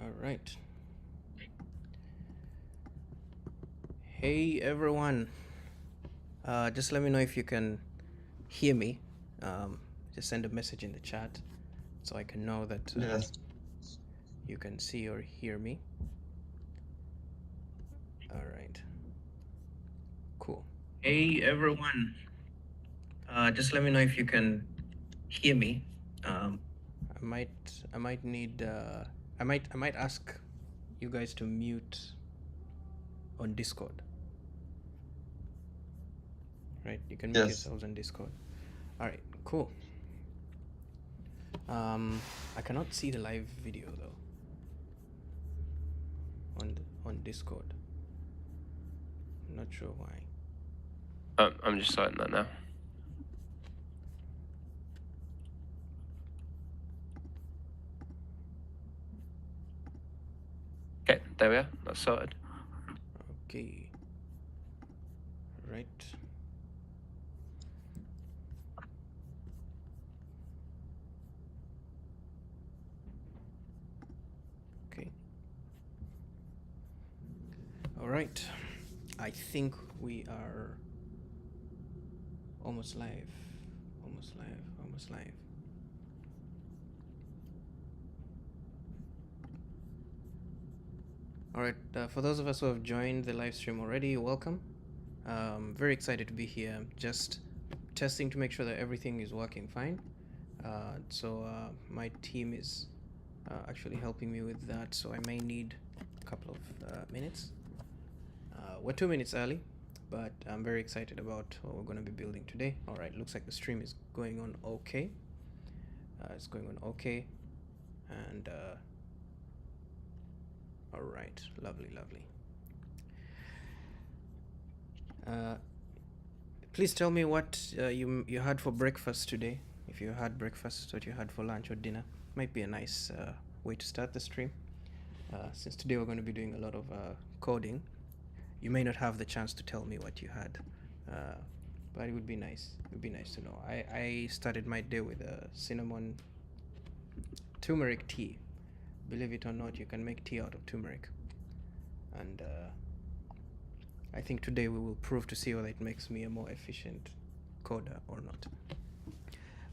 All right. Hey everyone. Just let me know if you can hear me. Just send a message in the chat so I can know that Yes. you can see or hear me. All right. Cool. Hey everyone. Just let me know if you can hear me. I might need I might ask you guys to mute on Discord. Right? You can mute Yes. yourselves on Discord. All right. Cool. I cannot see the live video though on Discord. I'm not sure why. I'm just starting that now. Okay, there we are. That's sorted. Okay. Right. Okay. All right. I think we are almost live. Almost live. Almost live. All right. For those of us who have joined the live stream already, welcome. Very excited to be here. Just testing to make sure that everything is working fine. So my team is actually helping me with that. So I may need a couple of minutes. We're 2 minutes early, but I'm very excited about what we're going to be building today. All right, looks like the stream is going on okay. It's going on okay. And all right, lovely, lovely. Please tell me what you had for breakfast today. If you had breakfast, what you had for lunch or dinner. Might be a nice way to start the stream. Since today we're going to be doing a lot of coding, you may not have the chance to tell me what you had, but it would be nice. It would be nice to know. I started my day with a cinnamon turmeric tea. Believe it or not, you can make tea out of turmeric. And I think today we will prove to see whether it makes me a more efficient coder or not.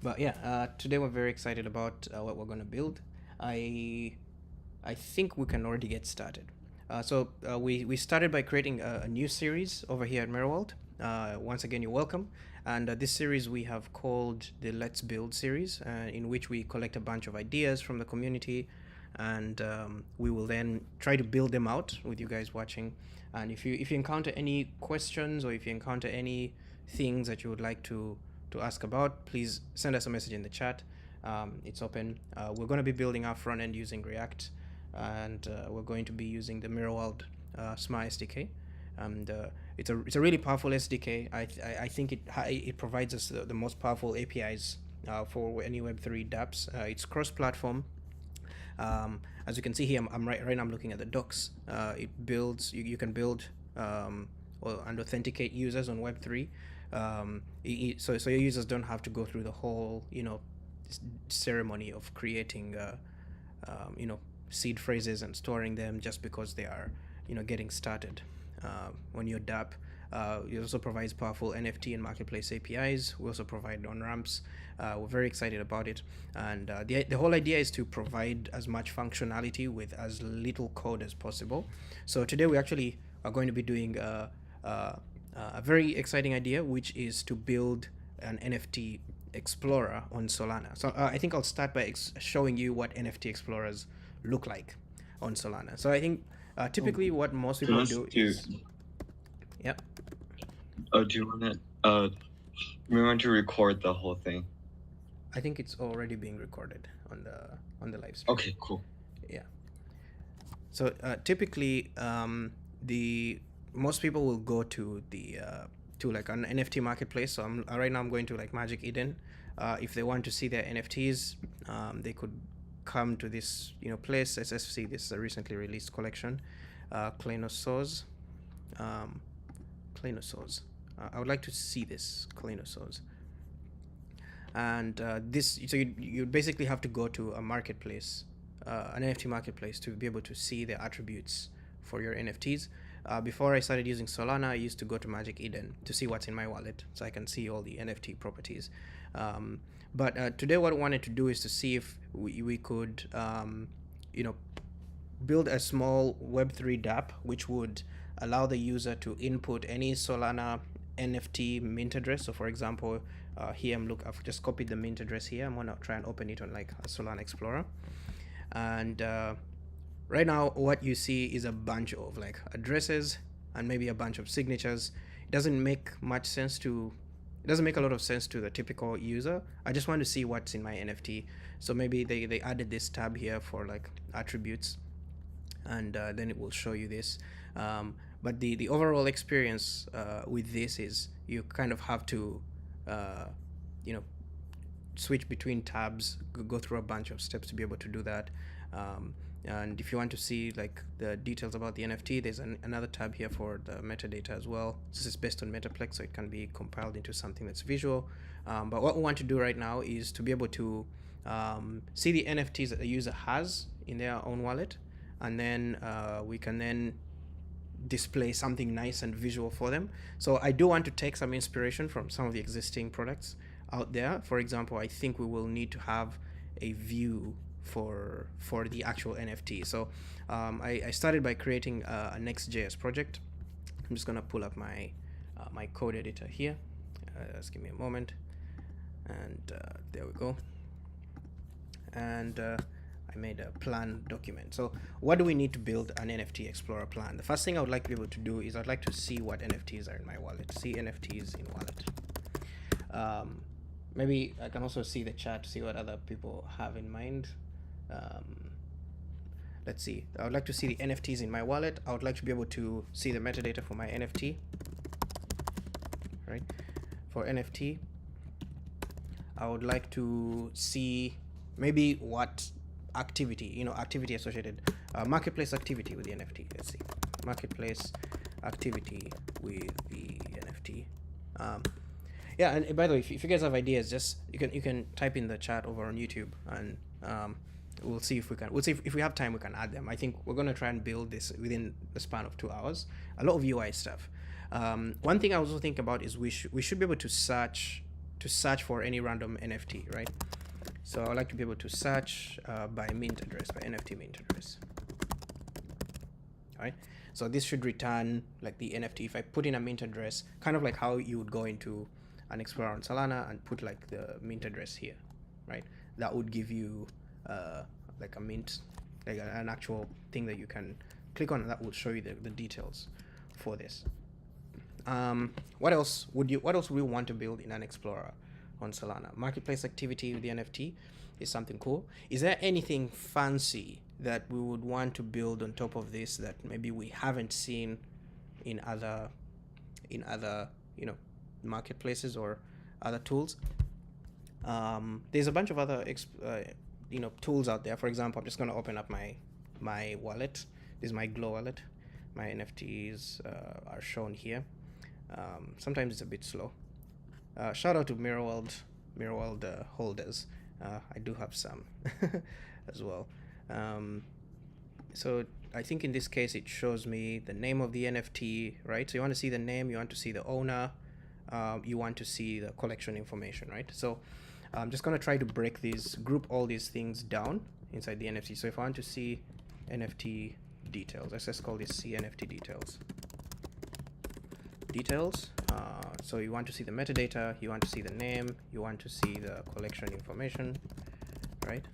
But yeah, today we're very excited about what we're going to build. I think we can already get started. So we started by creating a new series over here at MirrorWorld. Once again, you're welcome. And this series we have called the Let's Build series, in which we collect a bunch of ideas from the community, and we will then try to build them out with you guys watching. And if you encounter any questions, or if you encounter any things that you would like to ask about, please send us a message in the chat. It's open. We're going to be building our front end using React, and we're going to be using the MirrorWorld Smart SDK. And it's a really powerful SDK. I think it provides us the most powerful APIs for any Web3 dApps. It's cross-platform. As you can see here, I'm right now I'm looking at the docs. It builds. You can build and authenticate users on Web3. So your users don't have to go through the whole ceremony of creating seed phrases and storing them just because they are getting started on your dApp. It also provides powerful NFT and marketplace APIs. We also provide on-ramps. We're very excited about it. And the whole idea is to provide as much functionality with as little code as possible. So today we actually are going to be doing a very exciting idea, which is to build an NFT Explorer on Solana. So I think I'll start by showing you what NFT Explorers look like on Solana. So I think typically what most people do is... Yep. Oh, do you want to? We want to record the whole thing. I think it's already being recorded on the live stream. Okay, cool. Yeah. So typically, most people will go to the to like an NFT marketplace. So right now I'm going to like Magic Eden. If they want to see their NFTs, they could come to this place. SSC. This is a recently released collection, Kleinosaurs. Kleinosaurs. I would like to see this Kleinosaurs. And this, so you basically have to go to a marketplace an NFT marketplace to be able to see the attributes for your NFTs. Before I started using Solana, I used to go to Magic Eden to see what's in my wallet, so I can see all the NFT properties. But today, what I wanted to do is to see if we could, build a small Web3 dApp which would allow the user to input any Solana NFT mint address. So, for example, here I've just copied the mint address here. I'm gonna try and open it on like a Solana Explorer, and right now what you see is a bunch of like addresses and maybe a bunch of signatures. It doesn't make a lot of sense to the typical user. I just want to see what's in my NFT. So maybe they added this tab here for like attributes, and then it will show you this. But the overall experience with this is you kind of have to switch between tabs, go through a bunch of steps to be able to do that. And if you want to see like the details about the NFT, there's another tab here for the metadata as well. This is based on Metaplex, so it can be compiled into something that's visual. But what we want to do right now is to be able to see the NFTs that the user has in their own wallet, and then we can then display something nice and visual for them. So I do want to take some inspiration from some of the existing products out there. For example, I think we will need to have a view for the actual NFT. So I started by creating a Next.js project. I'm just gonna pull up my my code editor here. Just give me a moment, and there we go. And I made a plan document. So what do we need to build an NFT Explorer plan? The first thing I would like to be able to do is I'd like to see what NFTs are in my wallet. See NFTs in wallet. Maybe I can also see the chat to see what other people have in mind. Let's see. I would like to see the NFTs in my wallet. I would like to be able to see the metadata for my NFT. Right? For NFT, I would like to see maybe what activity, activity associated, marketplace activity with the NFT. Let's see, marketplace activity with the NFT. Yeah, and by the way, if you guys have ideas, just you can type in the chat over on YouTube, and we'll see if we have time we can add them. I think we're gonna try and build this within the span of 2 hours. A lot of UI stuff. One thing I also think about is we should be able to search for any random NFT, right? So I'd like to be able to search by mint address, by NFT mint address. All right. So this should return like the NFT. If I put in a mint address, kind of like how you would go into an Explorer on Solana and put like the mint address here, right? That would give you like a mint, like an actual thing that you can click on, and that will show you the details for this. What else would we want to build in an Explorer on Solana? Marketplace activity with the NFT is something cool. Is there anything fancy that we would want to build on top of this that maybe we haven't seen in other marketplaces or other tools? There's a bunch of other tools out there. For example, I'm just going to open up my wallet. This is my Glow wallet. My NFTs are shown here. Sometimes it's a bit slow. Shout out to MirrorWorld holders. I do have some as well. So I think in this case it shows me the name of the NFT, right? So you want to see the name, you want to see the owner, you want to see the collection information, right? So I'm just going to try to group all these things down inside the NFT. So if I want to see NFT details, let's just call this CNFT details. So you want to see the metadata, you want to see the name, you want to see the collection information, right?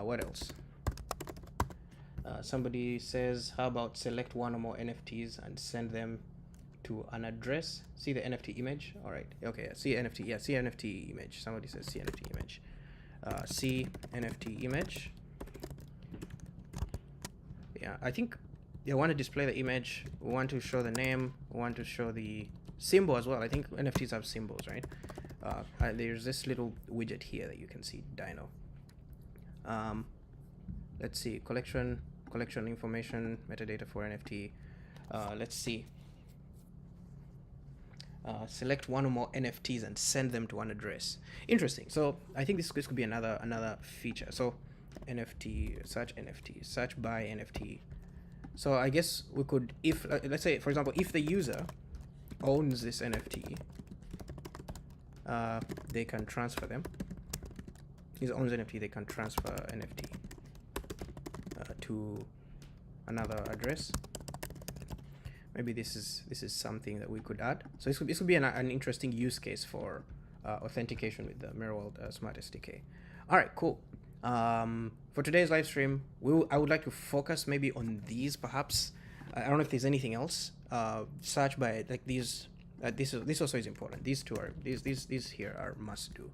What else? Somebody says, how about select one or more NFTs and send them to an address? See the NFT image? All right. Okay. See NFT. Yeah. See NFT image. Somebody says see NFT image. See NFT image. Yeah. I think you want to display the image. We want to show the name. We want to show the symbol as well. I think NFTs have symbols, right? There's this little widget here that you can see, Dino. Let's see, collection information, metadata for NFT. Let's see. select one or more NFTs and send them to one address. Interesting. So I think this could be another feature. So NFT, search by NFT. So I guess we could, if let's say for example, if the user owns this NFT, they can transfer them. User owns NFT, they can transfer NFT to another address. Maybe this is something that we could add. So this could be an interesting use case for authentication with the MirrorWorld Smart SDK. All right, cool. For today's live stream, I would like to focus maybe on these. Perhaps I don't know if there's anything else. Search by like these. This also is important. These two are these here are must do.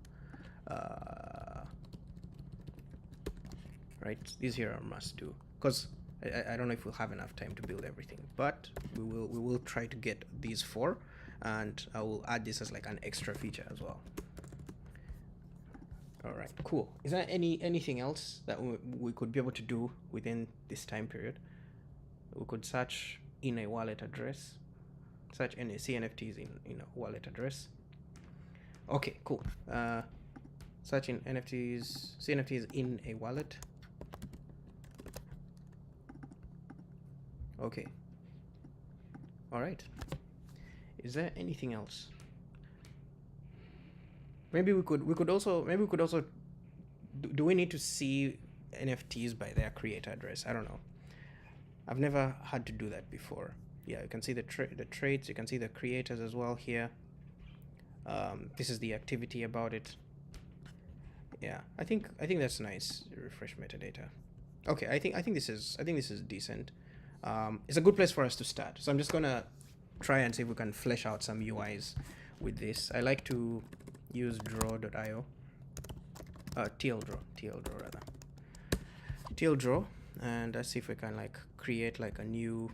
Right, these here are must do because I don't know if we'll have enough time to build everything, but we will try to get these 4, and I will add this as like an extra feature as well. All right, cool. Is there anything else that we could be able to do within this time period? We could search in a wallet address, search NFTs in a wallet address. Okay, cool. Search in NFTs in a wallet. Okay. All right. Is there anything else? Maybe we could also do we need to see NFTs by their creator address? I don't know. I've never had to do that before. Yeah, you can see the traits, you can see the creators as well here. This is the activity about it. Yeah, I think that's nice. Refresh metadata. Okay, I think this is decent. It's a good place for us to start. So I'm just gonna try and see if we can flesh out some UIs with this. I like to use draw.io, TLDraw rather, TLDraw, and let's see if we can like create like a new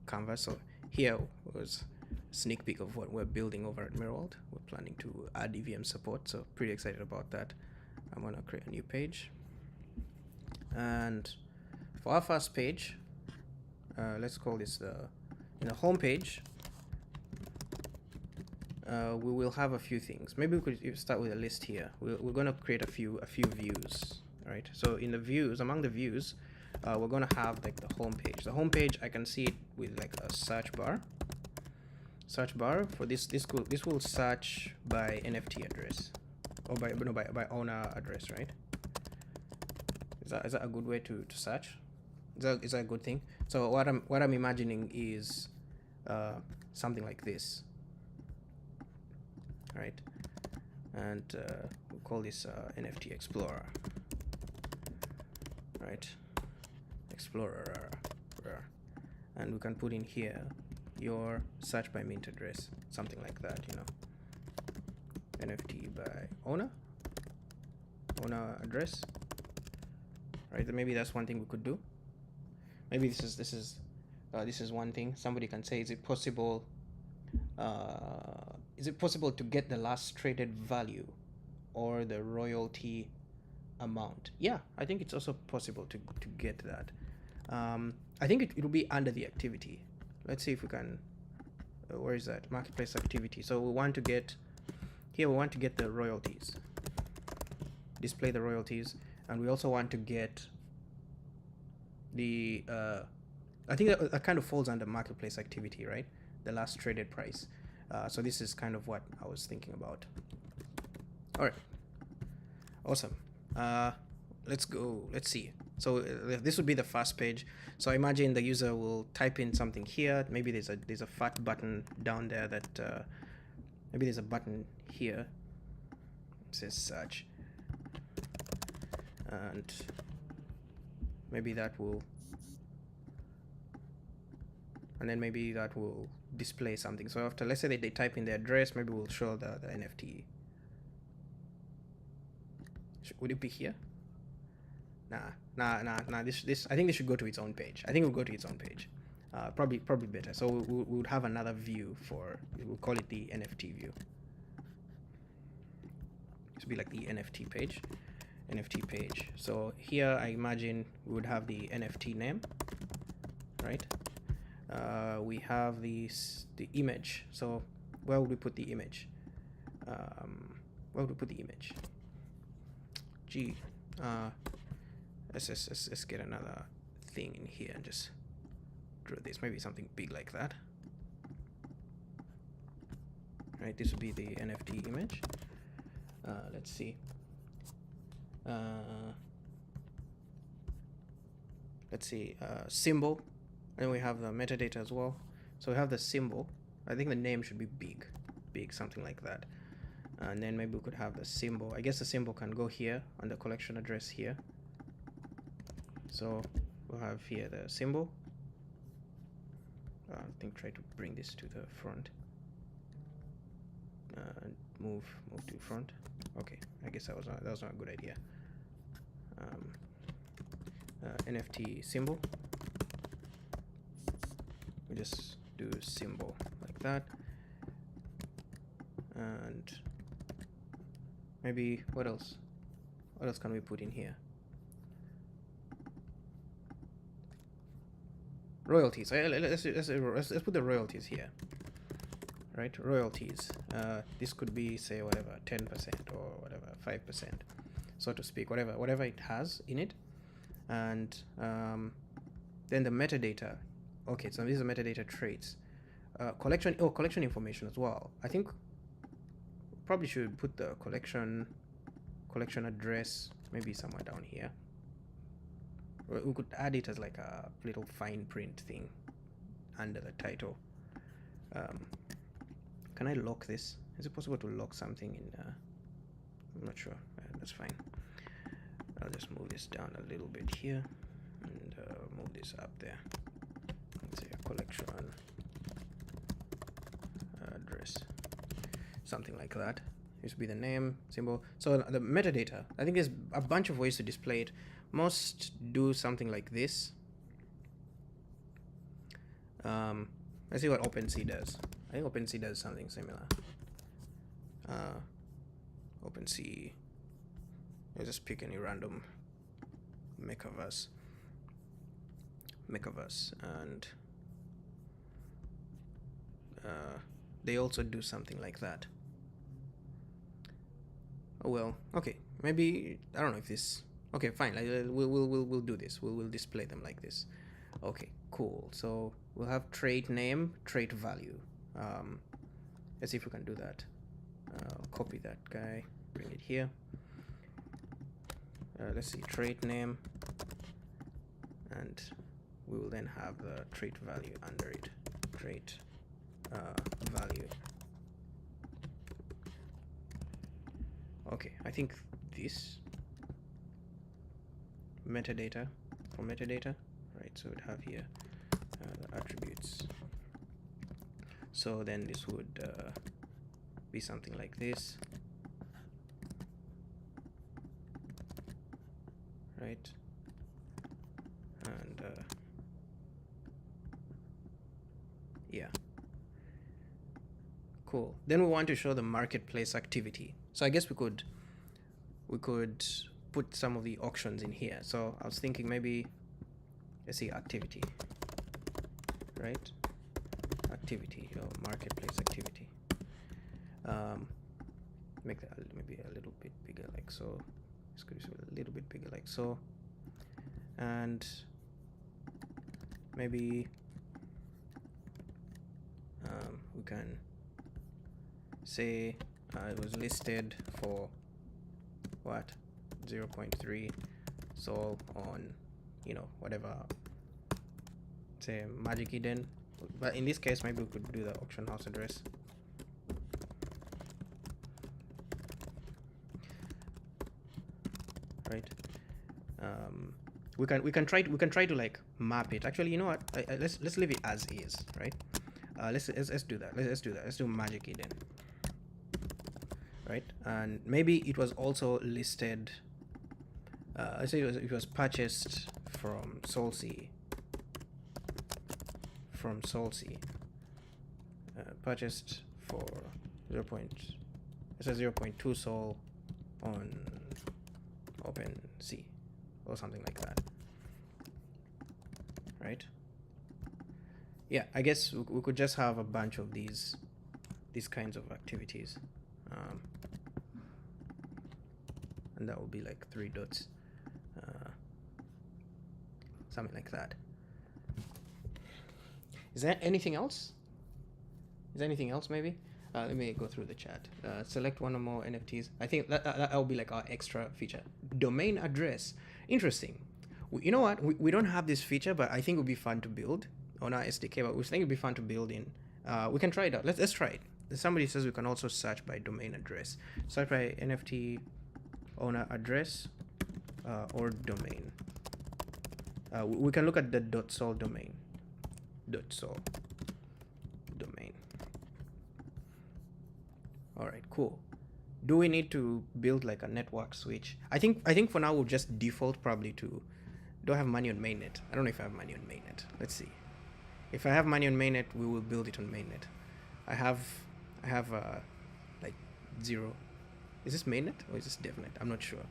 canvas. So here was a sneak peek of what we're building over at MirrorWorld. We're planning to add EVM support, so pretty excited about that. I'm gonna create a new page, and for our first page, let's call this in the home page. We will have a few things. Maybe we could start with a list here. We're going to create a few views, right? So in the views, among the views, we're going to have like the home page. The home page, I can see it with like a search bar. Search bar for this will search by NFT address, or by owner address, right? Is that a good way to search? Is that a good thing? So what I'm imagining is something like this. Right, and we'll call this NFT Explorer, right? Explorer, and we can put in here your search by mint address, something like that, you know. NFT by owner address, right? Maybe that's one thing we could do. Maybe this is one thing. Somebody can say, is it possible to get the last traded value or the royalty amount? Yeah, I think it's also possible to get that. I think it will be under the activity. Let's see if we can. Where is that? Marketplace activity. So we want to get here. We want to get the royalties. Display the royalties, and we also want to get the. I think that kind of falls under marketplace activity, right? The last traded price. So this is kind of what I was thinking about. All right, awesome. Let's go. Let's see. So this would be the first page. So I imagine the user will type in something here. Maybe there's a fat button down there that maybe there's a button here. It says search, and maybe that will. And then maybe that will display something. So after, let's say they type in the address, maybe we'll show the NFT. Would it be here? Nah. This I think this should go to its own page. I think it will go to its own page. Probably better. So we would have another view for. We'll call it the NFT view. This would be like the NFT page. NFT page. So here I imagine we would have the NFT name, right? We have the image. So where would we put the image? Where would we put the image? Gee, let's get another thing in here and just draw this. Maybe something big like that. Right, this would be the NFT image. Let's see. Let's see, symbol, and we have the metadata as well. So we have the symbol. I think the name should be big, something like that. And then maybe we could have the symbol. I guess the symbol can go here on the collection address here. So we'll have here the symbol. I think try to bring this to the front. Move to front. Okay, I guess that was not a good idea. NFT symbol. We just do symbol like that, and maybe what else? What else can we put in here? Royalties. Let's put the royalties here. Right, royalties. This could be, say, whatever, 10% or whatever, 5%, so to speak, whatever it has in it. And then the metadata. Okay, so these are metadata traits. Collection information as well. I think probably should put the collection address maybe somewhere down here. We could add it as like a little fine print thing under the title. Can I lock this? Is it possible to lock something in? I'm not sure. That's fine. I'll just move this down a little bit here and move this up there. Let's say a collection address, something like that. This would be the name, symbol. So the metadata, I think there's a bunch of ways to display it. Most do something like this. Let's see what OpenSea does. I think OpenSea does something similar. OpenSea, let's just pick any random Mechaverse, and they also do something like that. Oh well, okay, maybe, I don't know if this, okay, fine, we'll do this. We'll display them like this. Okay, cool. So we'll have trait name, trait value. Let's see if we can do that. I'll copy that guy, bring it here. Let's see, trait name, and we will then have the trait value under it. Trait value. Okay, I think this metadata, for metadata, right? So we'd have here the attributes. So then this would be something like this, right? And yeah, cool. Then we want to show the marketplace activity. So I guess we could put some of the auctions in here. So I was thinking maybe, let's see, activity, right? Activity or marketplace activity. Make that maybe a little bit bigger, like so. This could be a little bit bigger, like so. And maybe we can say it was listed for what, 0.3 sol on, you know, whatever, say Magic Eden. But in this case, maybe we could do the auction house address. Right. We can try to like map it. Actually, you know what? Let's leave it as is, right? Let's do that. Let's do that. Let's do Magic Eden. Right, and maybe it was also listed. Let's say it was purchased from Solsea. Purchased for 0.2 sol on OpenSea or something like that, right? yeah, I guess we could just have a bunch of these kinds of activities, and that would be like 3 dots, something like that. Is there anything else? Is there anything else maybe? Let me go through the chat. Select one or more NFTs. I think that will be like our extra feature. Domain address. Interesting. You know what? We don't have this feature, but I think it would be fun to build on our SDK. But we think it would be fun to build in. We can try it out. Let's try it. Somebody says we can also search by domain address. Search by NFT owner address or domain. We can look at the .sol domain. .sol domain. All right, cool. Do we need to build like a network switch? I think for now we'll just default probably to. Do I have money on mainnet? I don't know if I have money on mainnet. Let's see. If I have money on mainnet, we will build it on mainnet. I have like 0. Is this mainnet or is this devnet? I'm not sure.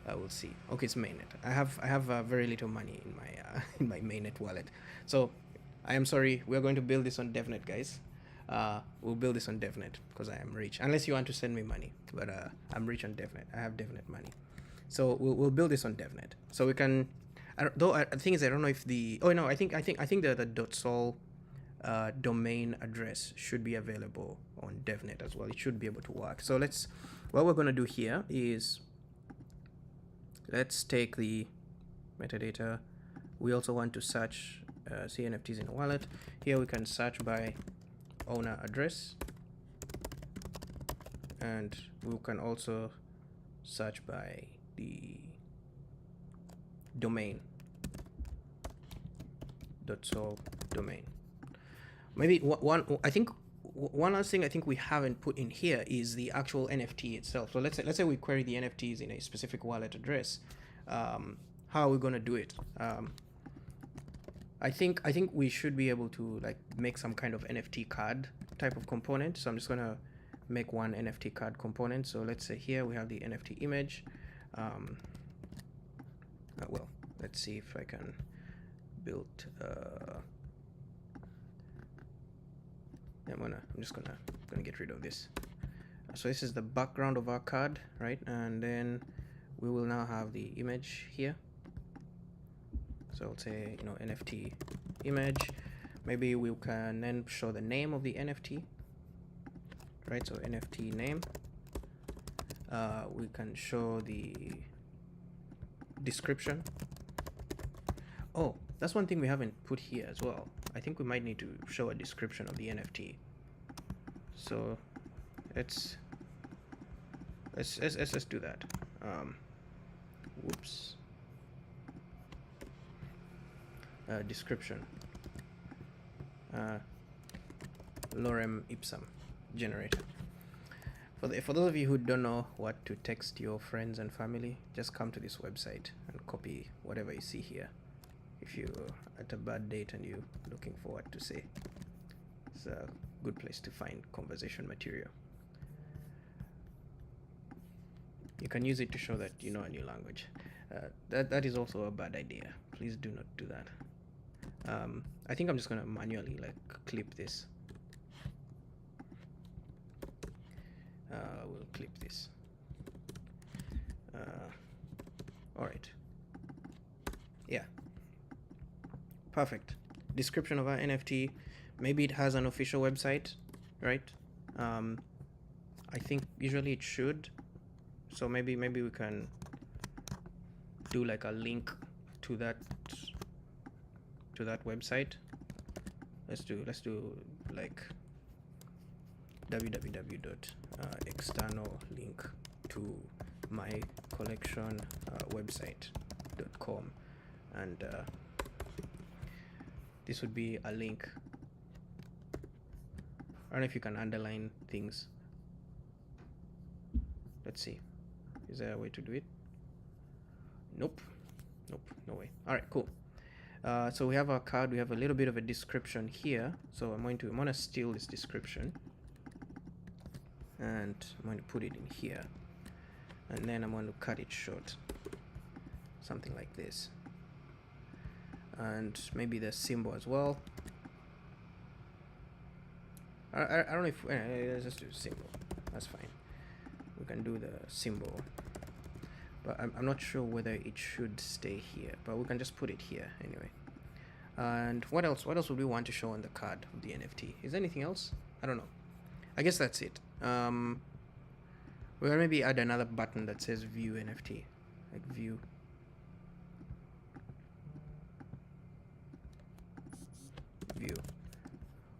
We'll see. Okay, it's mainnet. I have very little money in my in my mainnet wallet. So I am sorry. We are going to build this on devnet, guys. We'll build this on devnet because I am rich. Unless you want to send me money, but I'm rich on devnet. I have devnet money. So we'll build this on devnet. So we can. The thing is, I don't know if the. Oh no, I think the .sol domain address should be available on devnet as well. It should be able to work. So what we're going to do here is let's take the metadata. We also want to search see NFTs in a wallet. Here we can search by owner address, and we can also search by the domain .sol domain. Maybe one last thing I think we haven't put in here is the actual NFT itself. So let's say we query the NFTs in a specific wallet address. How are we going to do it? I think we should be able to like make some kind of NFT card type of component. So I'm just going to make one NFT card component. So let's say here we have the NFT image. Well, let's see if I can build. I'm just gonna get rid of this. So this is the background of our card, right? And then we will now have the image here. So I'll say, NFT image. Maybe we can then show the name of the NFT, right? So NFT name. We can show the description. Oh, that's one thing we haven't put here as well. I think we might need to show a description of the NFT. So let's do that. Whoops. Description. Lorem ipsum generator. For those of you who don't know what to text your friends and family, just come to this website and copy whatever you see here. If you're at a bad date and you're looking for what to say, it's a good place to find conversation material. You can use it to show that you know a new language. That is also a bad idea. Please do not do that. I think I'm just gonna manually like clip this. We'll clip this. All right. Yeah. Perfect. Description of our NFT. Maybe it has an official website, right? I think usually it should. So maybe we can do like a link to that website. Let's do like www.external link to my collection website.com, and this would be a link. I don't know if you can underline things. Let's see. Is there a way to do it? Nope, no way. All right, cool. So we have our card. We have a little bit of a description here. So I'm going to steal this description, and I'm going to put it in here, and then I'm going to cut it short, something like this, and maybe the symbol as well. I don't know if let's just do symbol. That's fine. We can do the symbol, but I'm not sure whether it should stay here, but we can just put it here anyway. And what else would we want to show on the card of the NFT? Is there anything else? I don't know. I guess that's it. We're gonna maybe add another button that says view NFT, like view. View.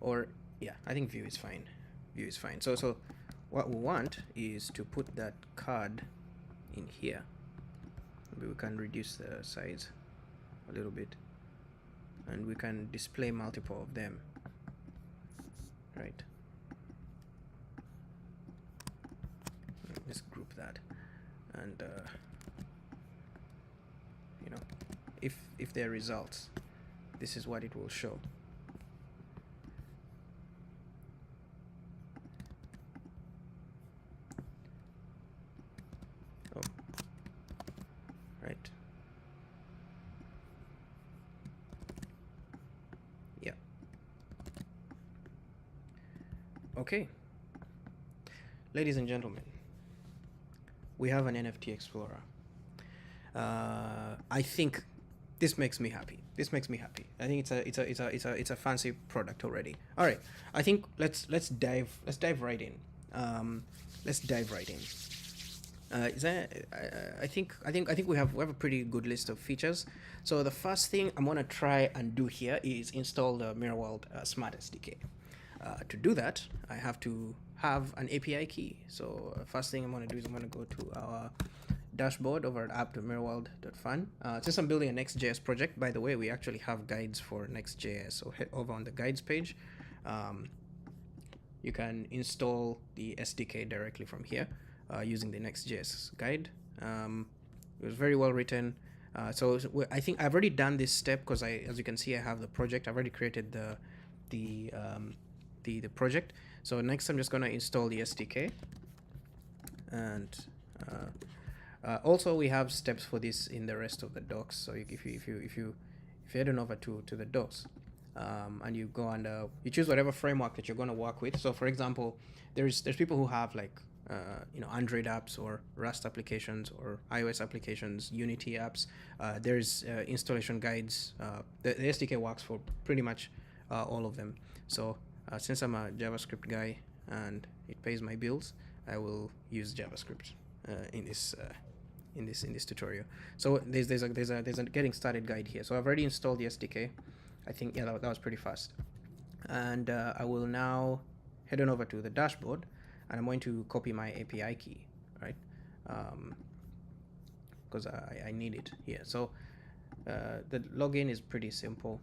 Or yeah, I think view is fine. View is fine. So what we want is to put that card in here. Maybe we can reduce the size a little bit, and we can display multiple of them, right? Let's group that, and you know, if there are results, this is what it will show. Oh, right. Yeah. Okay. Ladies and gentlemen, we have an NFT Explorer. I think this makes me happy. This makes me happy. I think it's a fancy product already. All right. I think let's dive right in. Let's dive right in. I think we have a pretty good list of features. So the first thing I'm gonna try and do here is install the UseMirrorWorld Smart SDK. To do that, I have to have an API key. So first thing I'm gonna do is I'm gonna go to our dashboard over at app.mirrorworld.fun. Since I'm building a Next.js project, by the way, we actually have guides for Next.js. So head over on the guides page. You can install the SDK directly from here using the Next.js guide. It was very well written. So I think I've already done this step because as you can see, I have the project. I've already created the project. So next, I'm just going to install the SDK, and also we have steps for this in the rest of the docs. So if you head on over to the docs, and you go and you choose whatever framework that you're going to work with. So for example, there's people who have like Android apps or Rust applications or iOS applications, Unity apps. There's installation guides. The SDK works for pretty much all of them. So since I'm a JavaScript guy and it pays my bills, I will use JavaScript in this tutorial. So there's a getting started guide here. So I've already installed the SDK. I think that was pretty fast. And I will now head on over to the dashboard, and I'm going to copy my API key, right? Because I need it here. So the login is pretty simple.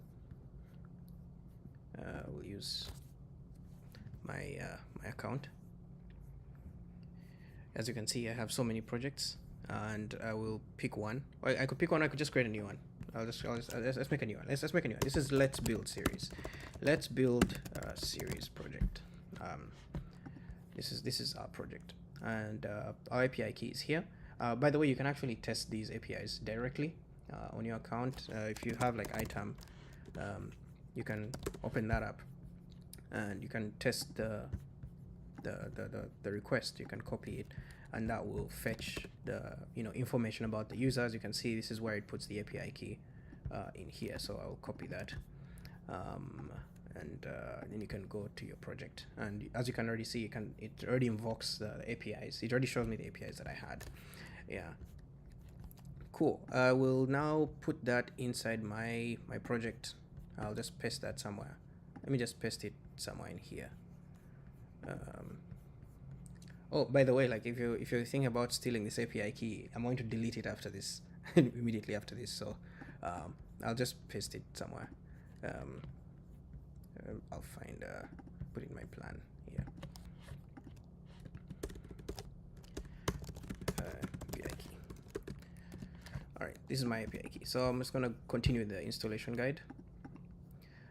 We'll use my account. As you can see, I have so many projects, and I will pick one. Or I could pick one. I could just create a new one. Let's make a new one. Let's make a new one. This is Let's Build series. Let's build a series project. This is our project, and our API key is here. By the way, you can actually test these APIs directly on your account. If you have like item, you can open that up, and you can test the request. You can copy it, and that will fetch the information about the user. As you can see, this is where it puts the API key in here. So I'll copy that, and then you can go to your project. And as you can already see, it already invokes the APIs. It already shows me the APIs that I had. Yeah. Cool. I will now put that inside my project. I'll just paste that somewhere. Let me just paste it somewhere in here. Oh, by the way, like if you're thinking about stealing this API key, I'm going to delete it after this, immediately after this. So I'll just paste it somewhere. I'll find put in my plan here. API key. All right, this is my API key. So I'm just gonna continue the installation guide,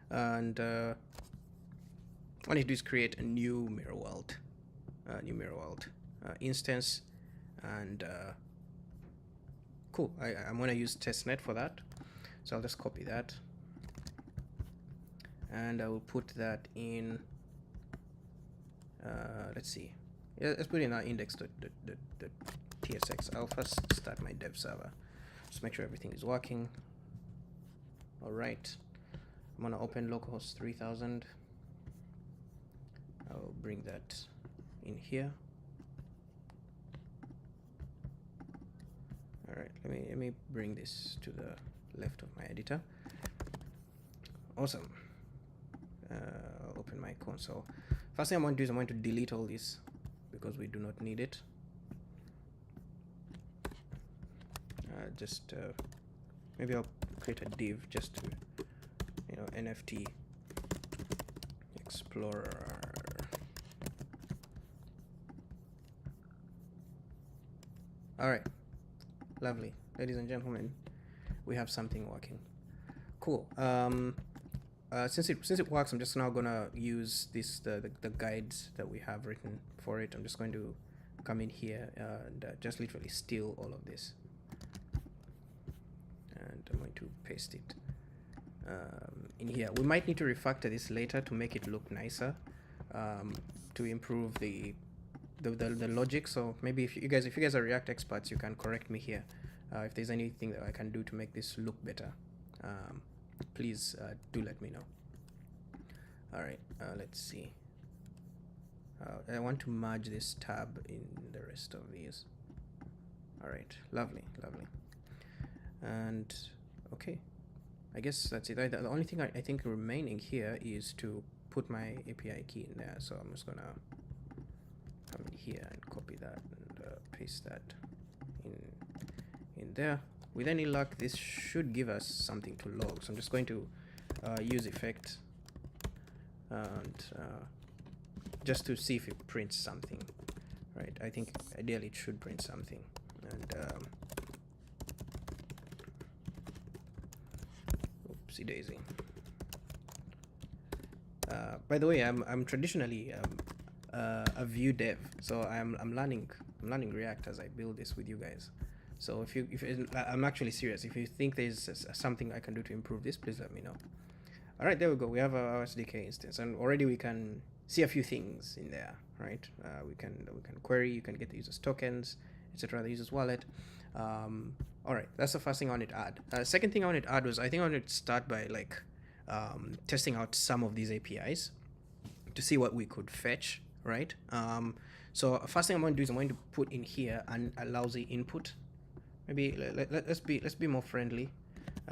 and what I need to do is create a new UseMirrorWorld instance, and cool. I'm gonna use testnet for that, so I'll just copy that, and I will put that in Let's see. Yeah, let's put in our index.tsx. I'll first start my dev server. Just make sure everything is working. All right. I'm gonna open localhost 3000. I'll bring that in here. All right. Let me bring this to the left of my editor. Awesome. I'll open my console. First thing I'm going to do is I'm going to delete all this because we do not need it. Maybe I'll create a div just to, NFT Explorer. All right, lovely, ladies and gentlemen, we have something working. Cool. Since it works, I'm just now gonna use the guides that we have written for it. I'm just going to come in here and just literally steal all of this, and I'm going to paste it in here. We might need to refactor this later to make it look nicer, to improve the logic. So maybe if you guys are React experts, you can correct me here if there's anything that I can do to make this look better. Please do let me know. All right, let's see. I want to merge this tab in the rest of these. All right, lovely. And okay, I guess that's it. The only thing I think remaining here is to put my API key in there. So I'm just gonna come in here and copy that and paste that in there. With any luck, this should give us something to log. So I'm just going to use effect and just to see if it prints something, right? I think ideally it should print something. And oopsie daisy. By the way, I'm traditionally a Vue dev, so I'm learning React as I build this with you guys. So if I'm actually serious. If you think there's something I can do to improve this, please let me know. All right, there we go. We have our SDK instance, and already we can see a few things in there, right? We can query. You can get the user's tokens, etc. The user's wallet. All right, that's the first thing I wanted to add. Second thing I wanted to add was I think I wanted to start by testing out some of these APIs to see what we could fetch, right? So first thing I'm going to do is I'm going to put in here an lousy input. Maybe let's be more friendly.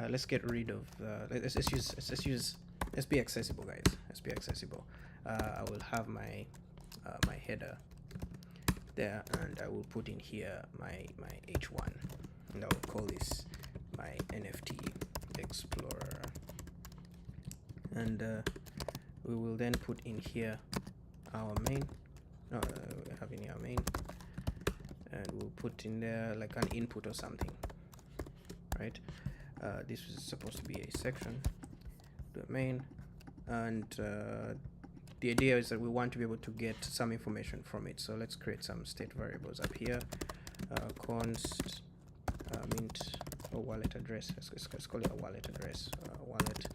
Let's get rid of let's be accessible, guys. Let's be accessible. I will have my my header there, and I will put in here my h1, and I will call this my NFT Explorer, and we will then put in here our main. No, we have in here our main, and we'll put in there like an input or something, right? This is supposed to be a section domain, and the idea is that we want to be able to get some information from it. So let's create some state variables up here. Const mint or wallet address. Let's call it a wallet address. Wallet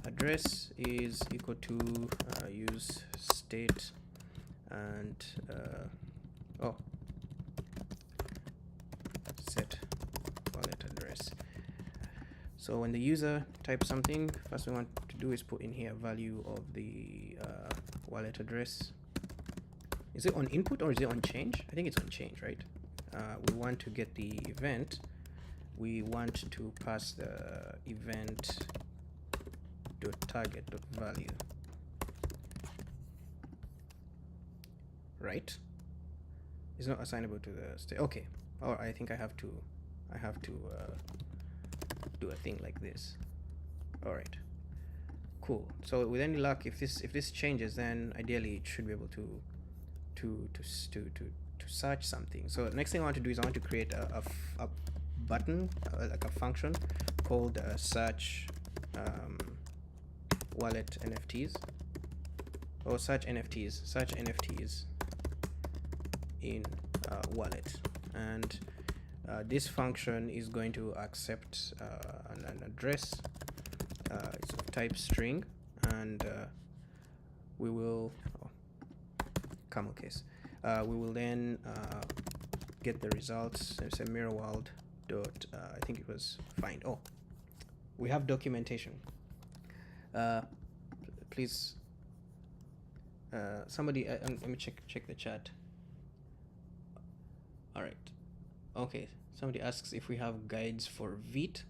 address is equal to use state and set wallet address. So when the user types something, first we want to do is put in here value of the wallet address. Is it on input or is it on change? I think it's on change, right? We want to get the event. We want to pass the event .target.value, right? It's not assignable to the state. Okay. Oh, I think I have to do a thing like this. All right, cool. So with any luck, if this changes, then ideally it should be able to search something. So next thing I want to do is I want to create a button, like a function called search wallet NFTs, or search NFTs in wallet, and this function is going to accept an address. It's of type string, and we will camel case. We will then get the results. Say UseMirrorWorld dot I think it was find. Oh, we have documentation. Please, somebody let me check the chat. All right. Okay. Somebody asks if we have guides for Vite.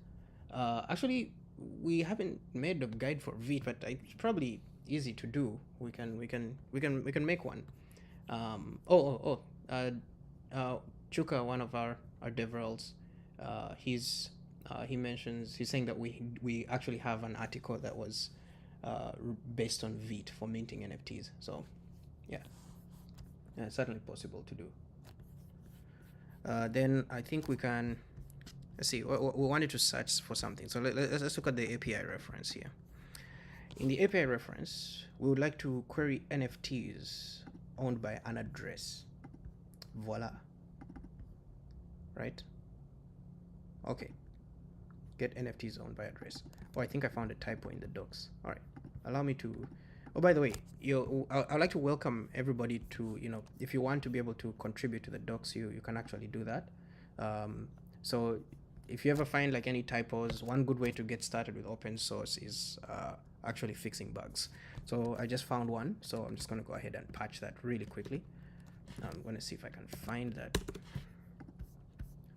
Actually, we haven't made a guide for Vite, but it's probably easy to do. We can make one. Chuka, one of our DevRels, he's saying that we actually have an article that was based on Vite for minting NFTs. So yeah, it's certainly possible to do. Then I think we can, let's see, we wanted to search for something. So let's look at the API reference here. In the API reference, we would like to query NFTs owned by an address. Voila. Right? Okay. Get NFTs owned by address. Oh, I think I found a typo in the docs. All right. Allow me to... Oh, by the way, I'd like to welcome everybody to, if you want to be able to contribute to the docs, you can actually do that. So if you ever find like any typos, one good way to get started with open source is actually fixing bugs. So I just found one, so I'm just going to go ahead and patch that really quickly. I'm going to see if I can find that.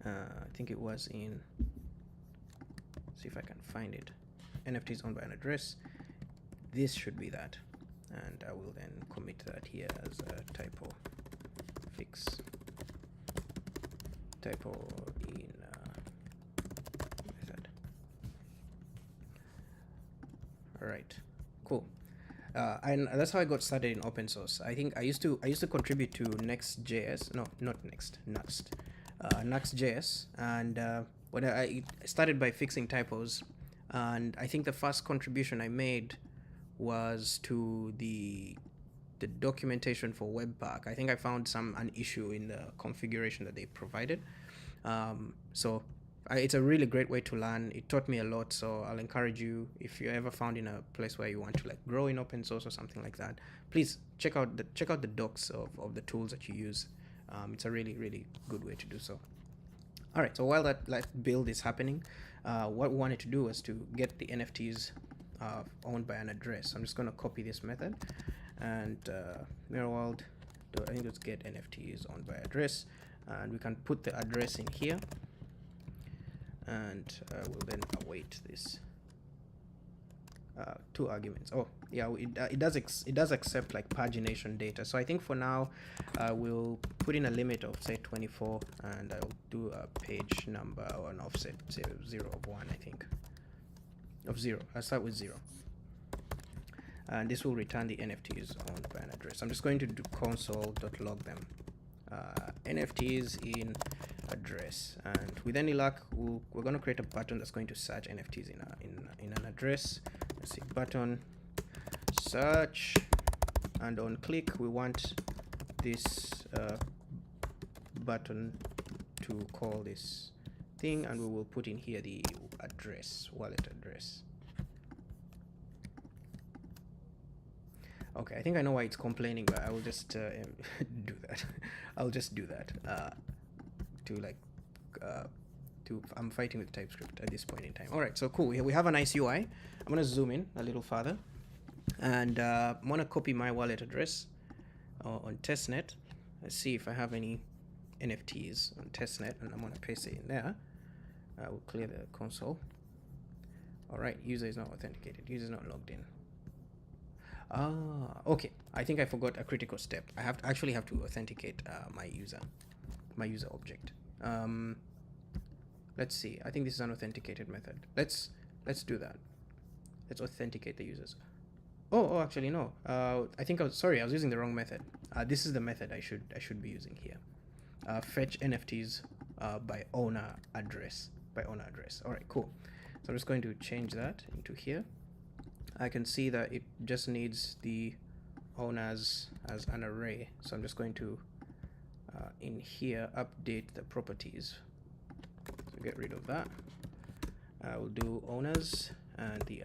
I think it was in... See if I can find it. NFTs owned by an address. This should be that. And I will then commit that here as a typo. Fix typo in method. All right, cool. And that's how I got started in open source. I think I used to contribute to Next.js. No, not Next. Next.js. And when I started by fixing typos, and I think the first contribution I made was to the documentation for Webpack. I think I found an issue in the configuration that they provided. So it's a really great way to learn. It taught me a lot, so I'll encourage you, if you're ever found in a place where you want to like grow in open source or something like that, please check out the docs of the tools that you use. It's a really, really good way to do so. All right, so while that build is happening, what we wanted to do was to get the NFTs owned by an address. I'm just going to copy this method and UseMirrorWorld, I think let's get NFTs owned by address, and we can put the address in here, and we'll then await this 2 arguments. Oh yeah, it does accept like pagination data. So I think for now we'll put in a limit of say 24, and I'll do a page number or an offset, say 0 of 1, I think. Of 0. I'll start with 0. And this will return the NFTs owned by an address. I'm just going to do console.log them. NFTs in address. And with any luck, we're going to create a button that's going to search NFTs in an address. Let's see, button search. And on click, we want this button to call this thing, and we will put in here the address, wallet address. Okay, I think I know why it's complaining, but I will just do that. I'll just do that I'm fighting with TypeScript at this point in time. All right, so cool. We have a nice UI. I'm gonna zoom in a little further, and I'm gonna copy my wallet address on testnet. Let's see if I have any NFTs on testnet, and I'm gonna paste it in there. We'll clear the console. All right, user is not authenticated. User is not logged in. Okay. I think I forgot a critical step. I actually have to authenticate my user object. Let's see. I think this is an authenticated method. Let's do that. Let's authenticate the users. Oh, actually no. I think I was using the wrong method. This is the method I should be using here. Fetch NFTs by owner address. All right, cool. So I'm just going to change that into here. I can see that it just needs the owners as an array. So I'm just going to in here update the properties. So get rid of that. I will do owners, and the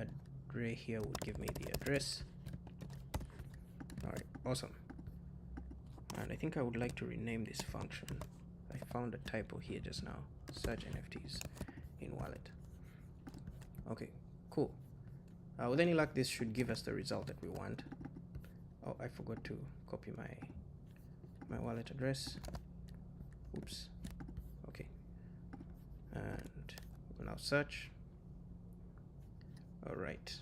array here would give me the address. All right, awesome. And I think I would like to rename this function. I found a typo here just now. Search NFTs in wallet. Okay, cool. With any luck, this should give us the result that we want. Oh, I forgot to copy my wallet address. Oops. Okay. And we'll now search. All right.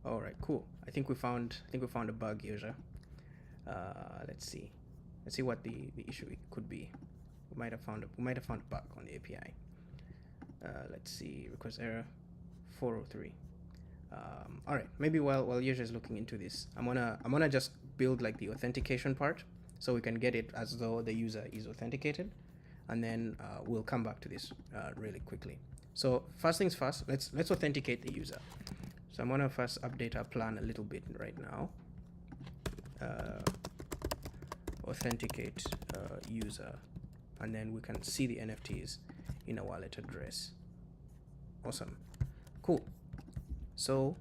All right, cool. I think we found a bug here. Let's see what the issue could be. We might have found a bug on the API. Let's see, request error 403. All right, maybe while Yesha is looking into this, I'm gonna just build like the authentication part so we can get it as though the user is authenticated, and then we'll come back to this really quickly. So first things first, let's authenticate the user. So I'm gonna first update our plan a little bit right now. Authenticate user, and then we can see the NFTs in a wallet address. Awesome, cool. So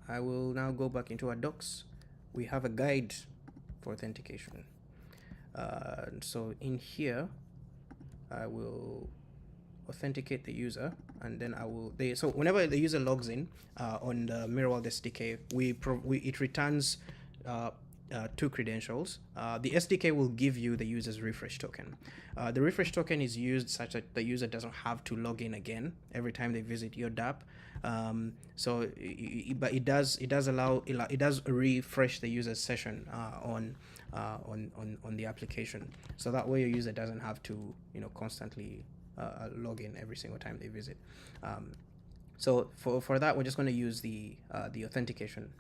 I will now go back into our docs. We have a guide for authentication. So in here, I will authenticate the user, and then so whenever the user logs in on the MirrorWorld SDK, it returns two credentials. The SDK will give you the user's refresh token. The refresh token is used such that the user doesn't have to log in again every time they visit your dApp. But it does refresh the user's session on the application, so that way your user doesn't have to constantly log in every single time they visit. So for that, we're just going to use the authentication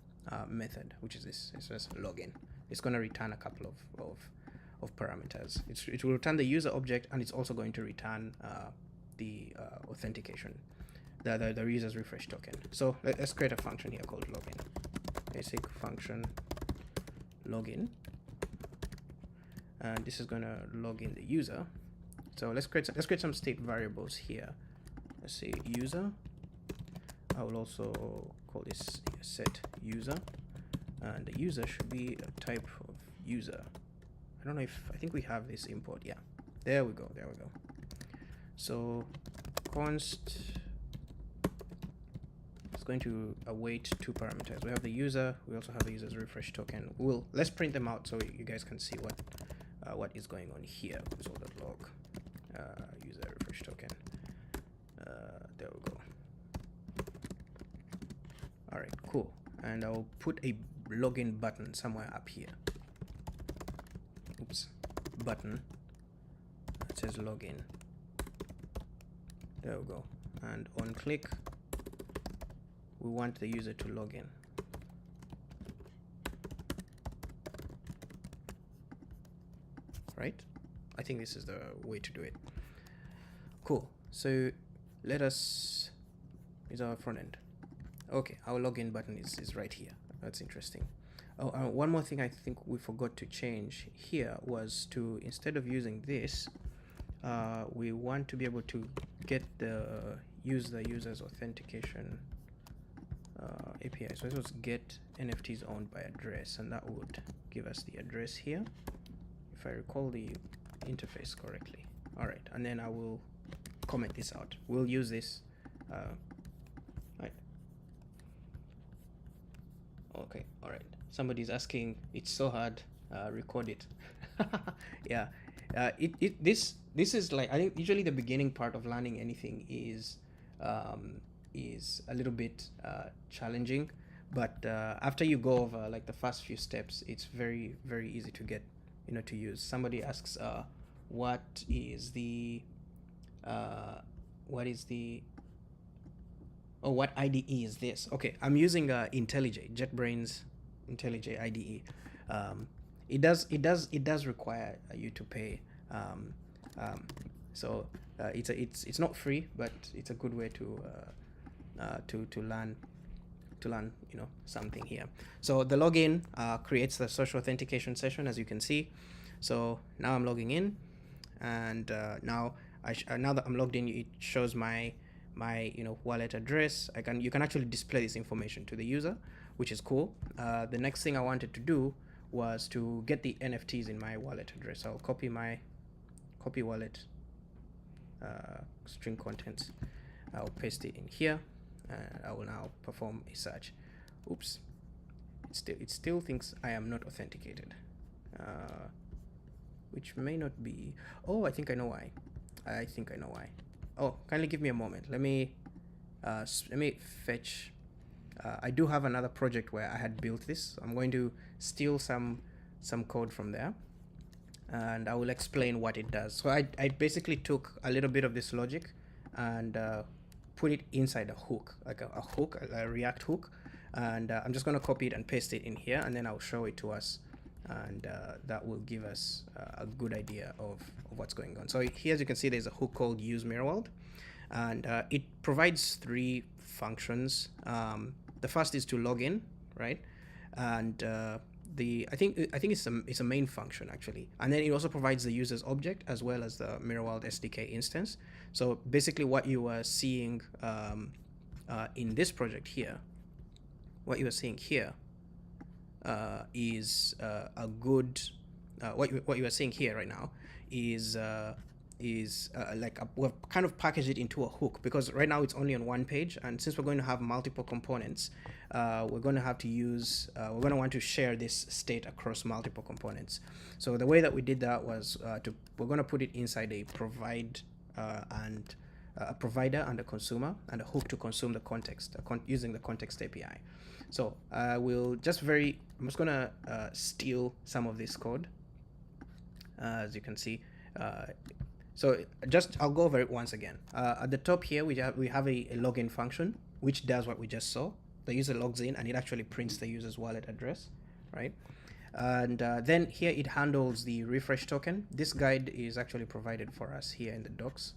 method, which is this. It's just login. It's going to return a couple of parameters. It will return the user object, and it's also going to return the authentication, the user's refresh token. So let's create a function here called login. Basic function login, and this is going to log in the user. So let's create some state variables here. Let's say user. I will also call this set user, and the user should be a type of user. I don't know I think we have this import. Yeah, there we go. So const is going to await two parameters. We have the user. We also have the user's refresh token. Let's print them out so you guys can see what is going on here. Console.log user refresh token. There we go. All right, cool. And I'll put a login button somewhere up here. Oops, button that says login. There we go. And on click, we want the user to log in. Right? I think this is the way to do it. Cool. So is our front end. Okay, our login button is right here. That's interesting. Oh, one more thing I think we forgot to change here was to, instead of using this, we want to be able to use the user's authentication API. So this was get NFTs owned by address, and that would give us the address here, if I recall the interface correctly. All right, and then I will comment this out. We'll use this. Right. Okay. All right. Somebody's asking. It's so hard. Record it. Yeah. This is like, I think usually the beginning part of learning anything is a little bit challenging, but after you go over like the first few steps, it's very easy to get to use. Somebody asks, what IDE is this? Okay, I'm using IntelliJ, JetBrains IntelliJ IDE. It does require you to pay. So it's not free, but it's a good way to learn something here. So the login creates the social authentication session, as you can see. So now I'm logging in, and now that I'm logged in, it shows my wallet address. You can actually display this information to the user, which is cool. The next thing I wanted to do was to get the NFTs in my wallet address. I'll copy my wallet string contents. I'll paste it in here, and I will now perform a search. Oops, it still thinks I am not authenticated, which may not be. Oh, I think I know why. Oh, kindly give me a moment. Let me fetch. I do have another project where I had built this. I'm going to steal some code from there, and I will explain what it does. So I basically took a little bit of this logic and put it inside a hook, like a hook, a React hook, and I'm just going to copy it and paste it in here, and then I'll show it to us, and that will give us a good idea of what's going on. So here, as you can see, there's a hook called UseMirrorWorld, and it provides 3 functions. The first is to log in, right? And I think it's a main function actually, and then it also provides the user's object as well as the MirrorWorld SDK instance. So basically, what you are seeing in this project here, what you are seeing here is a good. What you are seeing here right now is we've kind of packaged it into a hook, because right now it's only on one page, and since we're going to have multiple components, we're going to have to use we're going to want to share this state across multiple components. So the way that we did that was we're going to put it inside a provide and a provider and a consumer, and a hook to consume the context using the context API. So I'm just going to steal some of this code, as you can see. So I'll go over it once again. At the top here, we have a login function, which does what we just saw. The user logs in and it actually prints the user's wallet address, right? And then here it handles the refresh token. This guide is actually provided for us here in the docs.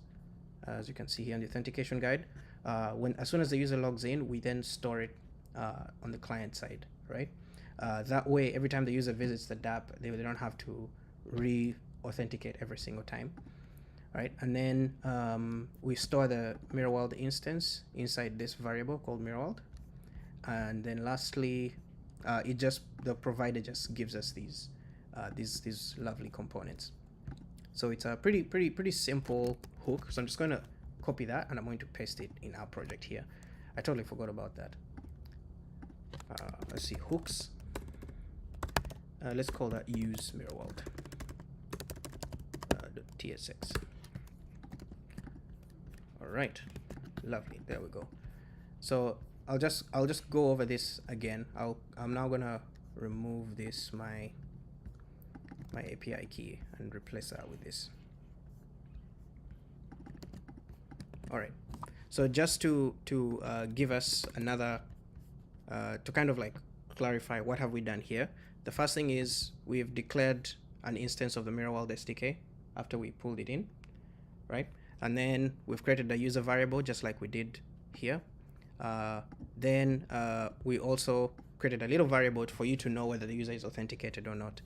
As you can see here in the authentication guide, as soon as the user logs in, we then store it on the client side, right? That way, every time the user visits the dApp, they don't have to re-authenticate every single time. Right, and then we store the MirrorWorld instance inside this variable called MirrorWorld, and then lastly, the provider just gives us these lovely components. So it's a pretty simple hook. So I'm just going to copy that and I'm going to paste it in our project here. I totally forgot about that. Let's see, hooks. Let's call that UseMirrorWorld .tsx. Right, lovely, there we go. So I'll just go over this again. I'm now gonna remove this my API key and replace that with this. All right, so just to give us another to kind of like clarify what have we done here. The first thing is we've declared an instance of the MirrorWorld SDK after we pulled it in, right? And then we've created a user variable just like we did here. Then we also created a little variable for you to know whether the user is authenticated or not.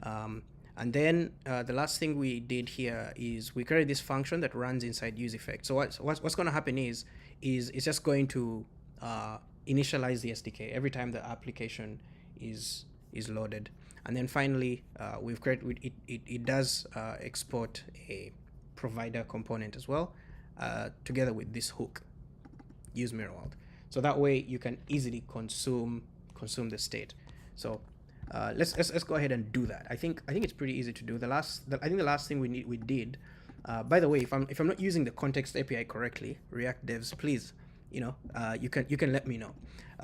And then the last thing we did here is we created this function that runs inside useEffect. So what's going to happen is it's just going to initialize the SDK every time the application is loaded. And then finally, we've created it does export a provider component as well, together with this hook, UseMirrorWorld. So that way you can easily consume the state. So let's go ahead and do that. I think it's pretty easy to do. I think the last thing we did. By the way, if I'm not using the context API correctly, React devs, please, you can let me know.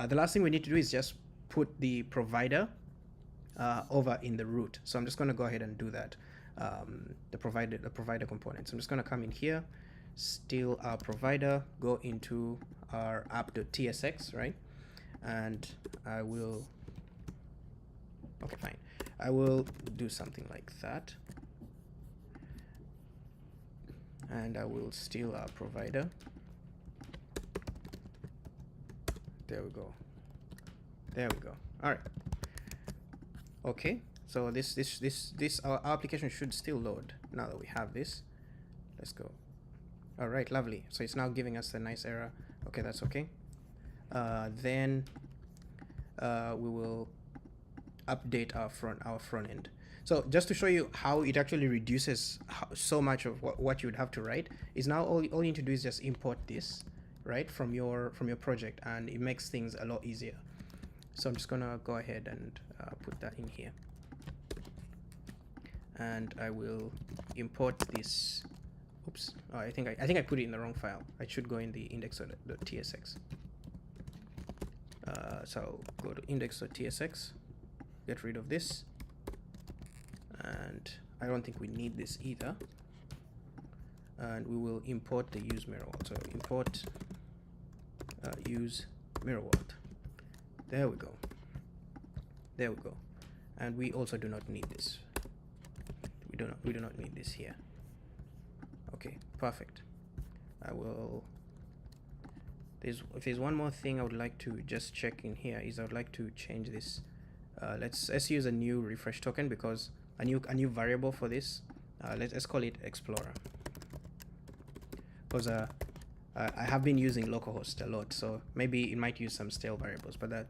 The last thing we need to do is just put the provider over in the root. So I'm just going to go ahead and do that. The provider components. I'm just going to come in here, steal our provider, go into our app.tsx, right? And I will, okay, fine. I will do something like that. And I will steal our provider. There we go. There we go. All right. Okay. So our application should still load now that we have this. Let's go. All right, lovely. So it's now giving us a nice error. Okay, that's okay. Then we will update our front end. So just to show you how it actually reduces so much of what you would have to write, is now all you need to do is just import this, right, from your project, and it makes things a lot easier. So I'm just gonna go ahead and put that in here, and I will import this. Oops, oh, I think I put it in the wrong file. I should go in the index.tsx. So go to index.tsx, get rid of this, and I don't think we need this either. And we will import the UseMirrorWorld. So import UseMirrorWorld. There we go. There we go. And we also do not need this. We do not need this here. Okay, perfect. I will. If there's one more thing I would like to just check in here, is I would like to change this. Let's use a new refresh token, because a new variable for this. Let's call it Explorer, because I have been using localhost a lot, so maybe it might use some stale variables, but that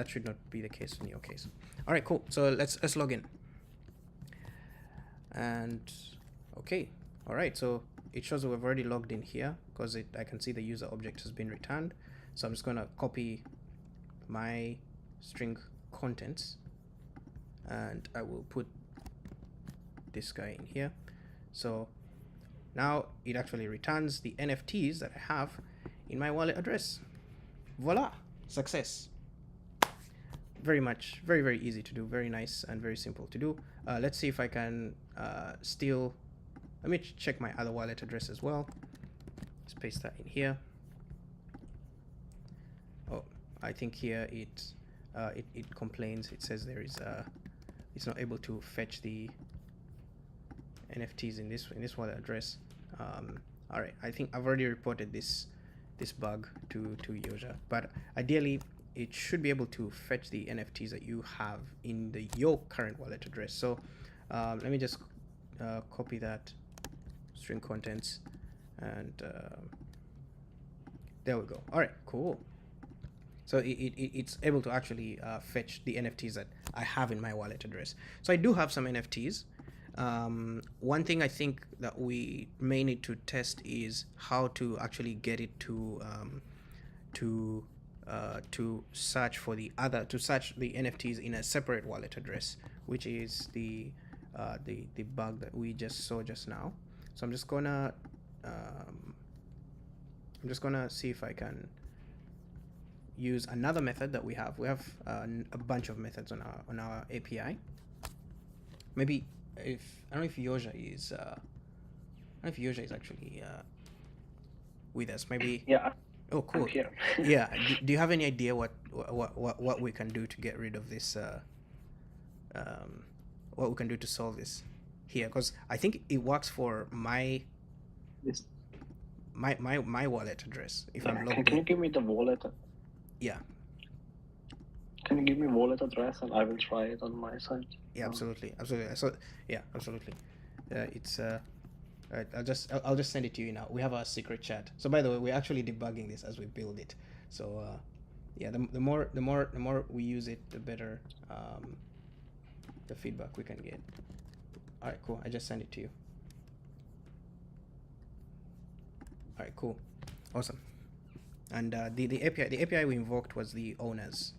should not be the case in your case. All right, cool. So let's log in. And okay, all right. So it shows that we've already logged in here, because I can see the user object has been returned. So I'm just gonna copy my string contents, and I will put this guy in here. So now it actually returns the NFTs that I have in my wallet address. Voila, success. Very easy to do, very nice and very simple to do. Let's see if I can still, let me check my other wallet address as well. Let's paste that in here. Oh, I think here it complains. It says there is it's not able to fetch the NFTs in this wallet address. All right, I think I've already reported this bug to Yoja, but ideally it should be able to fetch the NFTs that you have in your current wallet address. So let me just copy that string contents, and there we go. All right, cool. So it's able to actually fetch the NFTs that I have in my wallet address. So I do have some NFTs. One thing I think that we may need to test is how to actually get it to search for the NFTs in a separate wallet address, which is the bug that we just saw just now. So I'm just gonna see if I can use another method that we have. We have a bunch of methods on our API. Maybe I don't know if Yoja is actually with us. Maybe. Yeah. Oh, cool. I'm here. Yeah. Do you have any idea what we can do to get rid of this? What we can do to solve this here? Because I think it works for my wallet address. If I'm logged Can you in. give me the wallet? Yeah. Can you give me wallet address, and I will try it on my side? Yeah, absolutely. So yeah, absolutely. It's I'll just send it to you now. We have our secret chat. So by the way, we're actually debugging this as we build it. So yeah, the more we use it, the better the feedback we can get. All right, cool. I just sent it to you. All right, cool, awesome. And the API we invoked was the owners.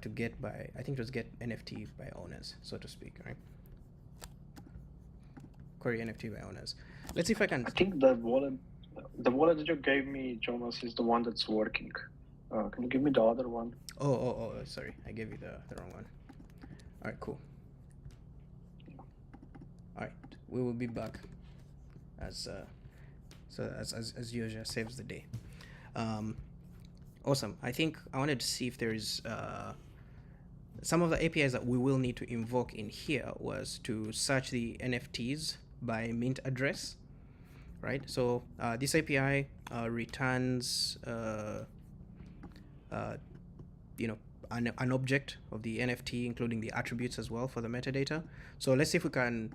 To get by, I think it was get NFT by owners, so to speak, right? Query NFT by owners. Let's see if I can. I think the wallet that you gave me, Jonas, is the one that's working. Can you give me the other one? Oh, sorry, I gave you the wrong one. All right, cool. All right, we will be back as Yoja saves the day. Awesome. I think I wanted to see if there is some of the APIs that we will need to invoke in here was to search the NFTs by mint address, right? So this API returns an object of the NFT, including the attributes as well for the metadata. So let's see if we can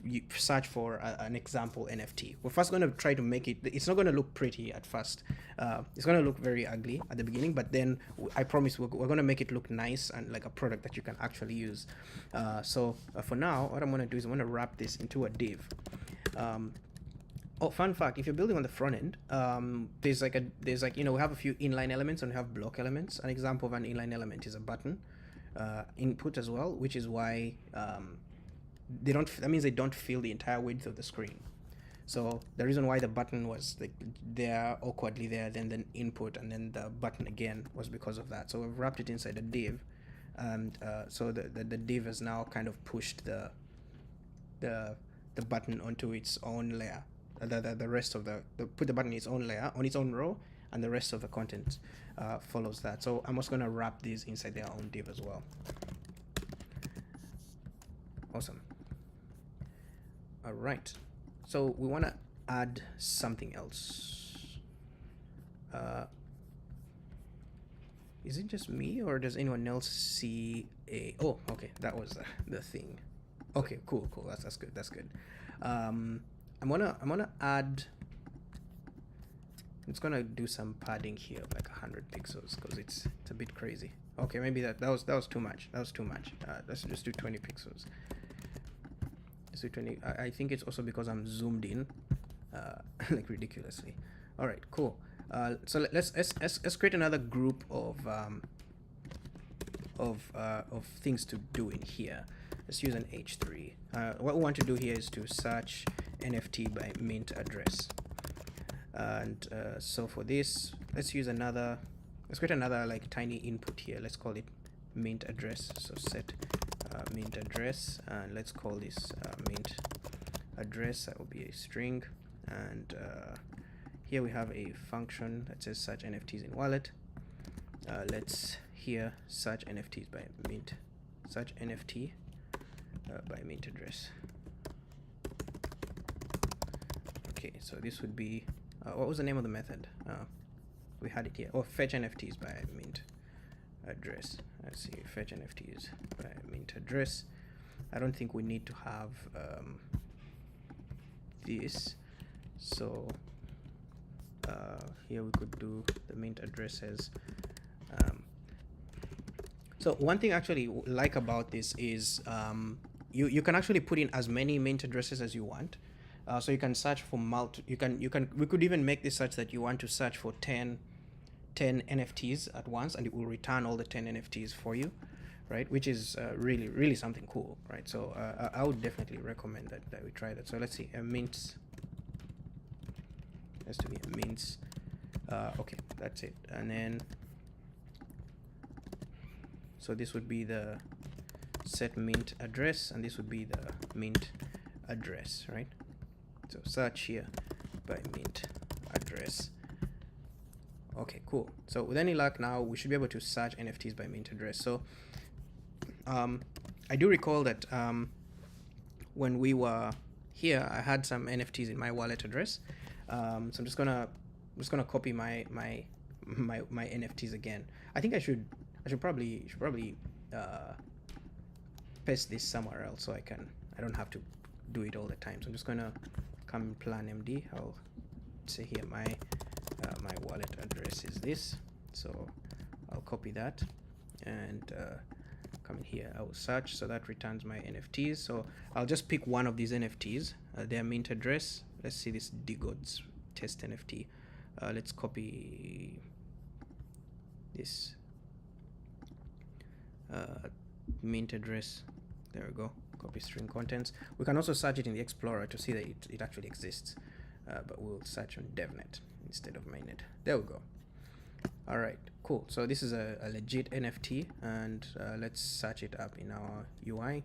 you search for an example NFT. We're first going to try to make it, it's not going to look pretty at first. It's going to look very ugly at the beginning, but then I promise we're going to make it look nice and like a product that you can actually use. So for now, what I'm going to do is I'm going to wrap this into a div. Oh, fun fact, if you're building on the front end, there's like, we have a few inline elements and we have block elements. An example of an inline element is a button input as well, which is why that means they don't fill the entire width of the screen. So the reason why the button was like there awkwardly there, then the input and then the button again was because of that. So we've wrapped it inside a div, and so the div has now kind of pushed the button onto its own layer. The rest of put the button in its own layer on its own row, and the rest of the content follows that. So I'm also going to wrap these inside their own div as well. Awesome. All right, so we want to add something else. Is it just me, or does anyone else see a? Oh, okay, that was the thing. Okay, cool. That's good. That's good. I'm gonna add. It's gonna do some padding here of like 100 pixels because it's a bit crazy. Okay, maybe that was too much. Let's just do 20 pixels. Let's do 20. I think it's also because I'm zoomed in, like ridiculously. All right, cool. So let's create another group of things to do in here. Let's use an H3. What we want to do here is to search NFT by mint address. And so for this, let's create another like tiny input here. Let's call it mint address. So set mint address, and let's call this mint address. That will be a string. And here we have a function that says search NFTs in wallet. Let's here search NFTs by mint. Search NFT by mint address. Okay, so this would be what was the name of the method? We had it here. Oh, fetch NFTs by mint address. Let's see, fetch NFTs by mint address. I don't think we need to have this. So here we could do the mint addresses. So one thing I actually like about this is you can actually put in as many mint addresses as you want. So you can search for we could even make this such that you want to search for 10 NFTs at once, and it will return all the 10 NFTs for you, right? Which is really something cool, right? So I would definitely recommend that we try that. So let's see, a mint has to be a mint. Okay, that's it. And then so this would be the set mint address, and this would be the mint address, right? So search here by mint address. Okay, cool. So with any luck now, we should be able to search NFTs by mint address. So I do recall that when we were here, I had some NFTs in my wallet address. So I'm just gonna copy my NFTs again. I think I should probably paste this somewhere else so I don't have to do it all the time. So I'm just gonna come in plan MD. I'll say here my wallet address is this, so I'll copy that and come in here. I will search, so that returns my NFTs. So I'll just pick one of these NFTs, their mint address. Let's see this DGods test NFT. Let's copy this mint address. There we go. Copy string contents. We can also search it in the Explorer to see that it actually exists, but we'll search on DevNet instead of mainnet. There we go. All right, cool. So this is a legit NFT, and let's search it up in our UI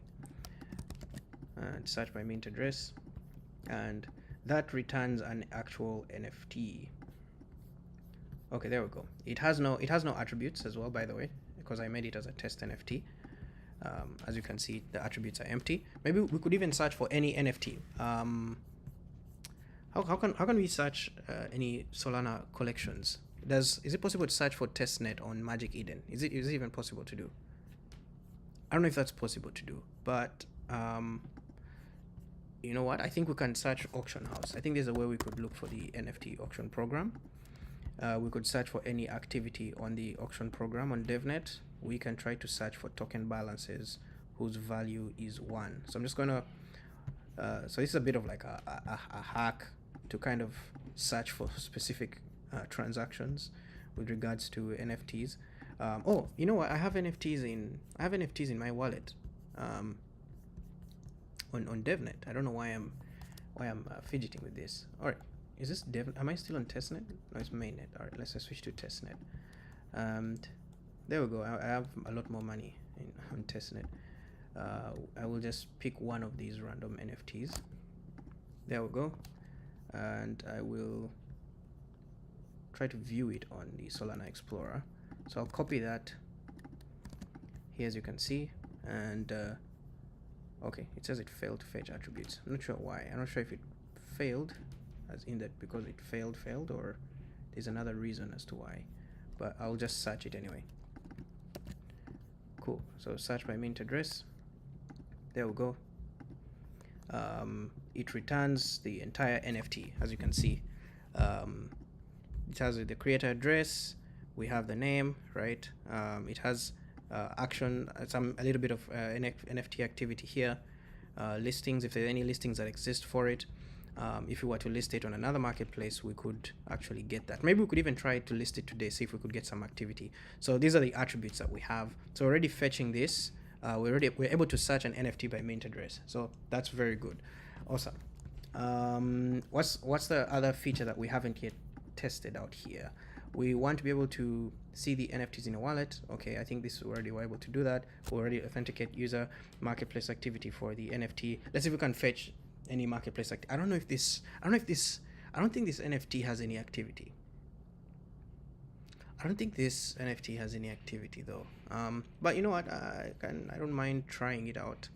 and search by mint address, and that returns an actual NFT. Okay, there we go. It has no attributes as well, by the way, because I made it as a test NFT. As you can see, the attributes are empty. Maybe we could even search for any NFT. How can we search any Solana collections? Is it possible to search for testnet on Magic Eden? Is it even possible to do? I don't know if that's possible to do, but you know what? I think we can search auction house. I think there's a way we could look for the NFT auction program. We could search for any activity on the auction program on DevNet. We can try to search for token balances whose value is 1. So I'm just gonna, so this is a bit of like a hack to kind of search for specific transactions with regards to NFTs. Oh, you know what? I have NFTs in my wallet on DevNet. I don't know why I'm fidgeting with this. All right, is this Dev? Am I still on testnet? No, it's mainnet. All right, let's switch to testnet. And there we go. I have a lot more money on testnet. I will just pick one of these random NFTs. There we go, and I will try to view it on the Solana Explorer. So I'll copy that here, as you can see, and okay, it says it failed to fetch attributes. I'm not sure why. I'm not sure if it failed, as in that because it failed, or there's another reason as to why. But I'll just search it anyway. Cool. So search by mint address. There we go. It returns the entire NFT, as you can see. It has the creator address. We have the name, right? It has action, a little bit of NFT activity here. Listings, if there are any listings that exist for it. If we were to list it on another marketplace, we could actually get that. Maybe we could even try to list it today, see if we could get some activity. So these are the attributes that we have. So already fetching this, we're able to search an NFT by mint address. So that's very good. Awesome. What's the other feature that we haven't yet tested out here? We want to be able to see the NFTs in a wallet. Okay, I think this already we're able to do that. We already authenticate user marketplace activity for the NFT. Let's see if we can fetch any marketplace activity. I don't think this NFT has any activity. I don't think this NFT has any activity though. But you know what? I don't mind trying it out.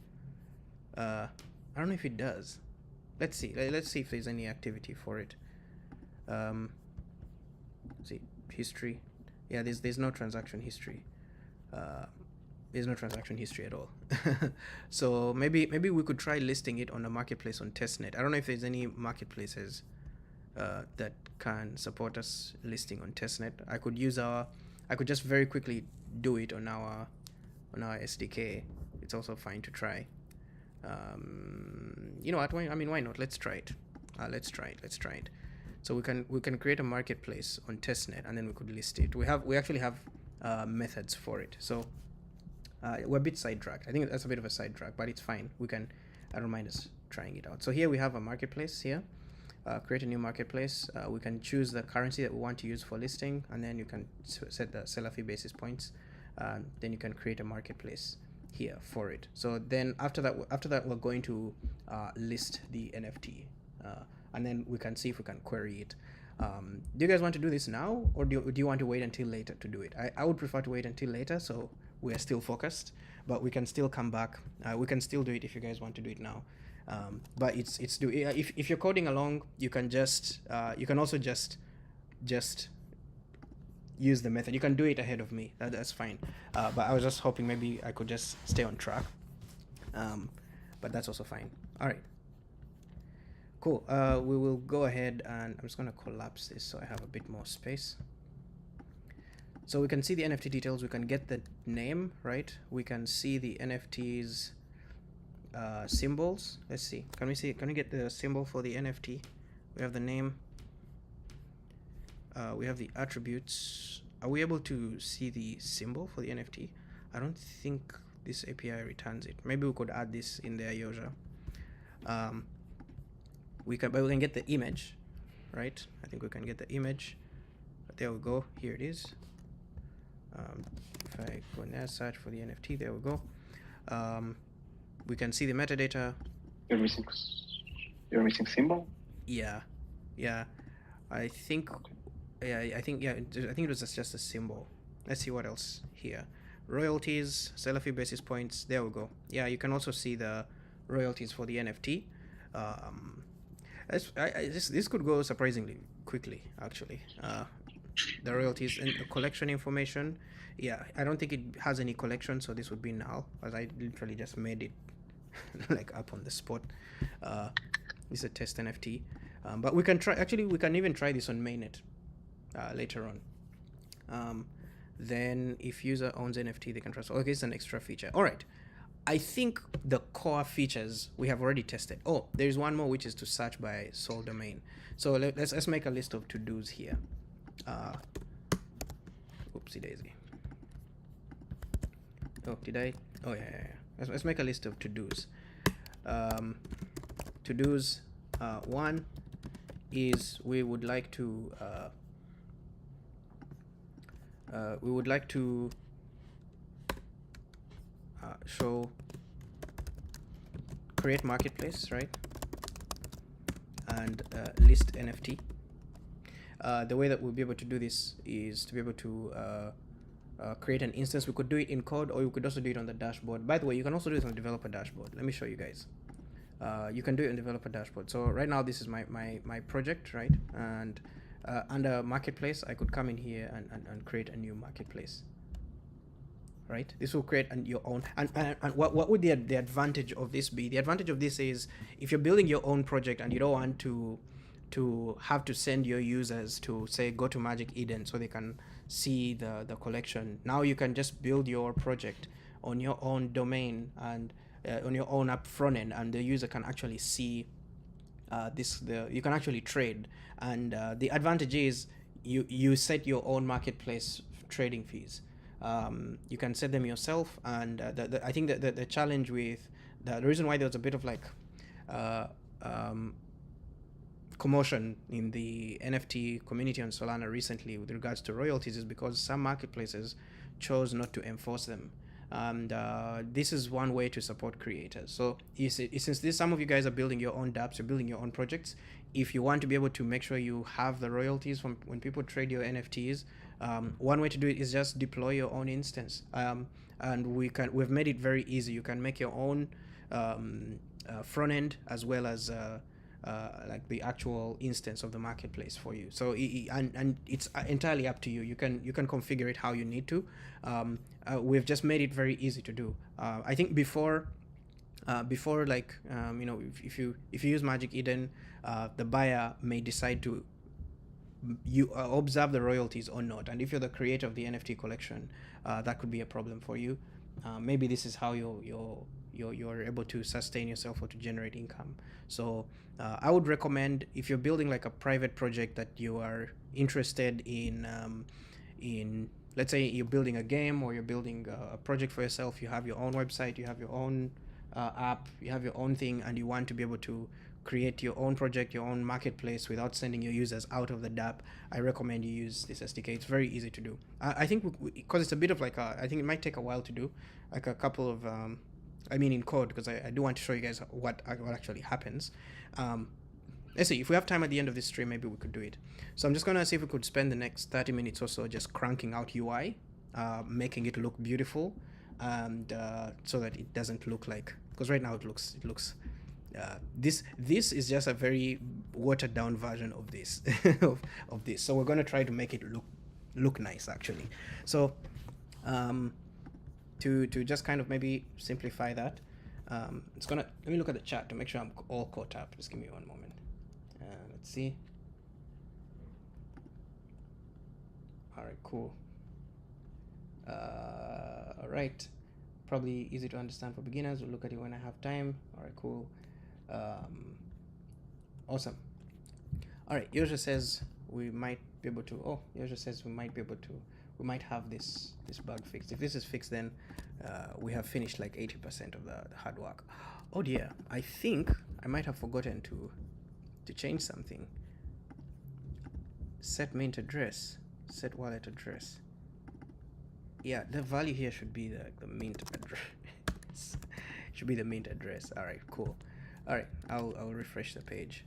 I don't know if it does. Let's see. Let's see if there's any activity for it. See history. Yeah, there's no transaction history. There's no transaction history at all. So maybe we could try listing it on a marketplace on testnet. I don't know if there's any marketplaces that can support us listing on testnet. I could just very quickly do it on our SDK. It's also fine to try. You know what? Why not? Let's try it. Let's try it. So we can create a marketplace on testnet, and then we could list it. We actually have methods for it. So we're a bit sidetracked. I think that's a bit of a sidetrack, but it's fine. I don't mind us trying it out. So here we have a marketplace here. Create a new marketplace. We can choose the currency that we want to use for listing, and then you can set the seller fee basis points. Then you can create a marketplace here for it. So then after that we're going to list the NFT, and then we can see if we can query it. Do you guys want to do this now, or do you want to wait until later to do it? I would prefer to wait until later, so we are still focused, but we can still come back. We can still do it if you guys want to do it now. But if you're coding along, you can also just use the method. You can do it ahead of me. That's fine. But I was just hoping maybe I could just stay on track. But that's also fine. All right. Cool. We will go ahead, and I'm just going to collapse this so I have a bit more space. So we can see the NFT details. We can get the name, right? We can see the NFT's symbols. Let's see. Can we get the symbol for the NFT? We have the name. We have the attributes. Are we able to see the symbol for the NFT? I don't think this API returns it. Maybe we could add this in there, Yoja. We can get the image, right? I think we can get the image. There we go. Here it is. If I go now search for the NFT, there we go. We can see the metadata. You're missing symbol? Yeah. I think it was just a symbol. Let's see what else here. Royalties, seller fee basis points. There we go. Yeah, you can also see the royalties for the NFT. This could go surprisingly quickly, actually. The royalties and the collection information. Yeah, I don't think it has any collection, so this would be null, as I literally just made it like up on the spot. This is a test NFT, but we can try. Actually, we can even try this on mainnet later on. Then if user owns NFT, they can transfer. Okay, it's an extra feature. All right. I think the core features we have already tested. Oh, there's one more, which is to search by sole domain. So let's make a list of to-dos here. Oopsie daisy. Oh, did I? Oh, yeah. Let's make a list of to-dos. To-dos, one is we would like to show create marketplace, right? And list NFT. The way that we'll be able to do this is to be able to create an instance. We could do it in code, or you could also do it on the dashboard. By the way, you can also do it on the developer dashboard. Let me show you guys. You can do it on developer dashboard. So right now this is my project, right? And under marketplace, I could come in here and create a new marketplace. Right, this will create your own. And what would the advantage of this be? The advantage of this is if you're building your own project and you don't want to have to send your users to, say, go to Magic Eden so they can see the collection. Now you can just build your project on your own domain and on your own app front end, and the user can actually see you can actually trade. And the advantage is you set your own marketplace trading fees. You can set them yourself, and I think that the challenge with the reason why there was a bit of like commotion in the NFT community on Solana recently with regards to royalties is because some marketplaces chose not to enforce them. And this is one way to support creators. So since some of you guys are building your own dApps, you're building your own projects, if you want to be able to make sure you have the royalties from when people trade your NFTs, one way to do it is just deploy your own instance. And we've made it very easy. You can make your own front end as well as like the actual instance of the marketplace for you. So and it's entirely up to you. You can configure it how you need to. We've just made it very easy to do. I think before like if you use Magic Eden, the buyer may decide to observe the royalties or not, and if you're the creator of the NFT collection, that could be a problem for you. Maybe this is how you're able to sustain yourself or to generate income. So I would recommend, if you're building like a private project that you are interested in let's say you're building a game or you're building a project for yourself, you have your own website, you have your own app, you have your own thing, and you want to be able to create your own project, your own marketplace without sending your users out of the dApp, I recommend you use this SDK. It's very easy to do. I think because it's a bit of like I think it might take a while to do, like a couple of in code, because I do want to show you guys what actually happens. Let's see, if we have time at the end of this stream, maybe we could do it. So I'm just gonna see if we could spend the next 30 minutes or so just cranking out UI, making it look beautiful, and so that it doesn't look like, because right now it looks this is just a very watered down version of this of this. So we're gonna try to make it look nice actually. So to just kind of maybe simplify that, let me look at the chat to make sure I'm all caught up. Just give me one moment. Let's see. All right, cool. All right, probably easy to understand for beginners. We'll look at it when I have time. All right, cool. Awesome. All right, Yosha says we might be able to. Yosha says we might have this bug fixed. If this is fixed, then we have finished like 80% of the hard work. Oh dear, I think I might have forgotten to change something. Set mint address, set wallet address. Yeah, the value here should be the mint address. Should be the mint address. All right, cool. All right, I'll refresh the page.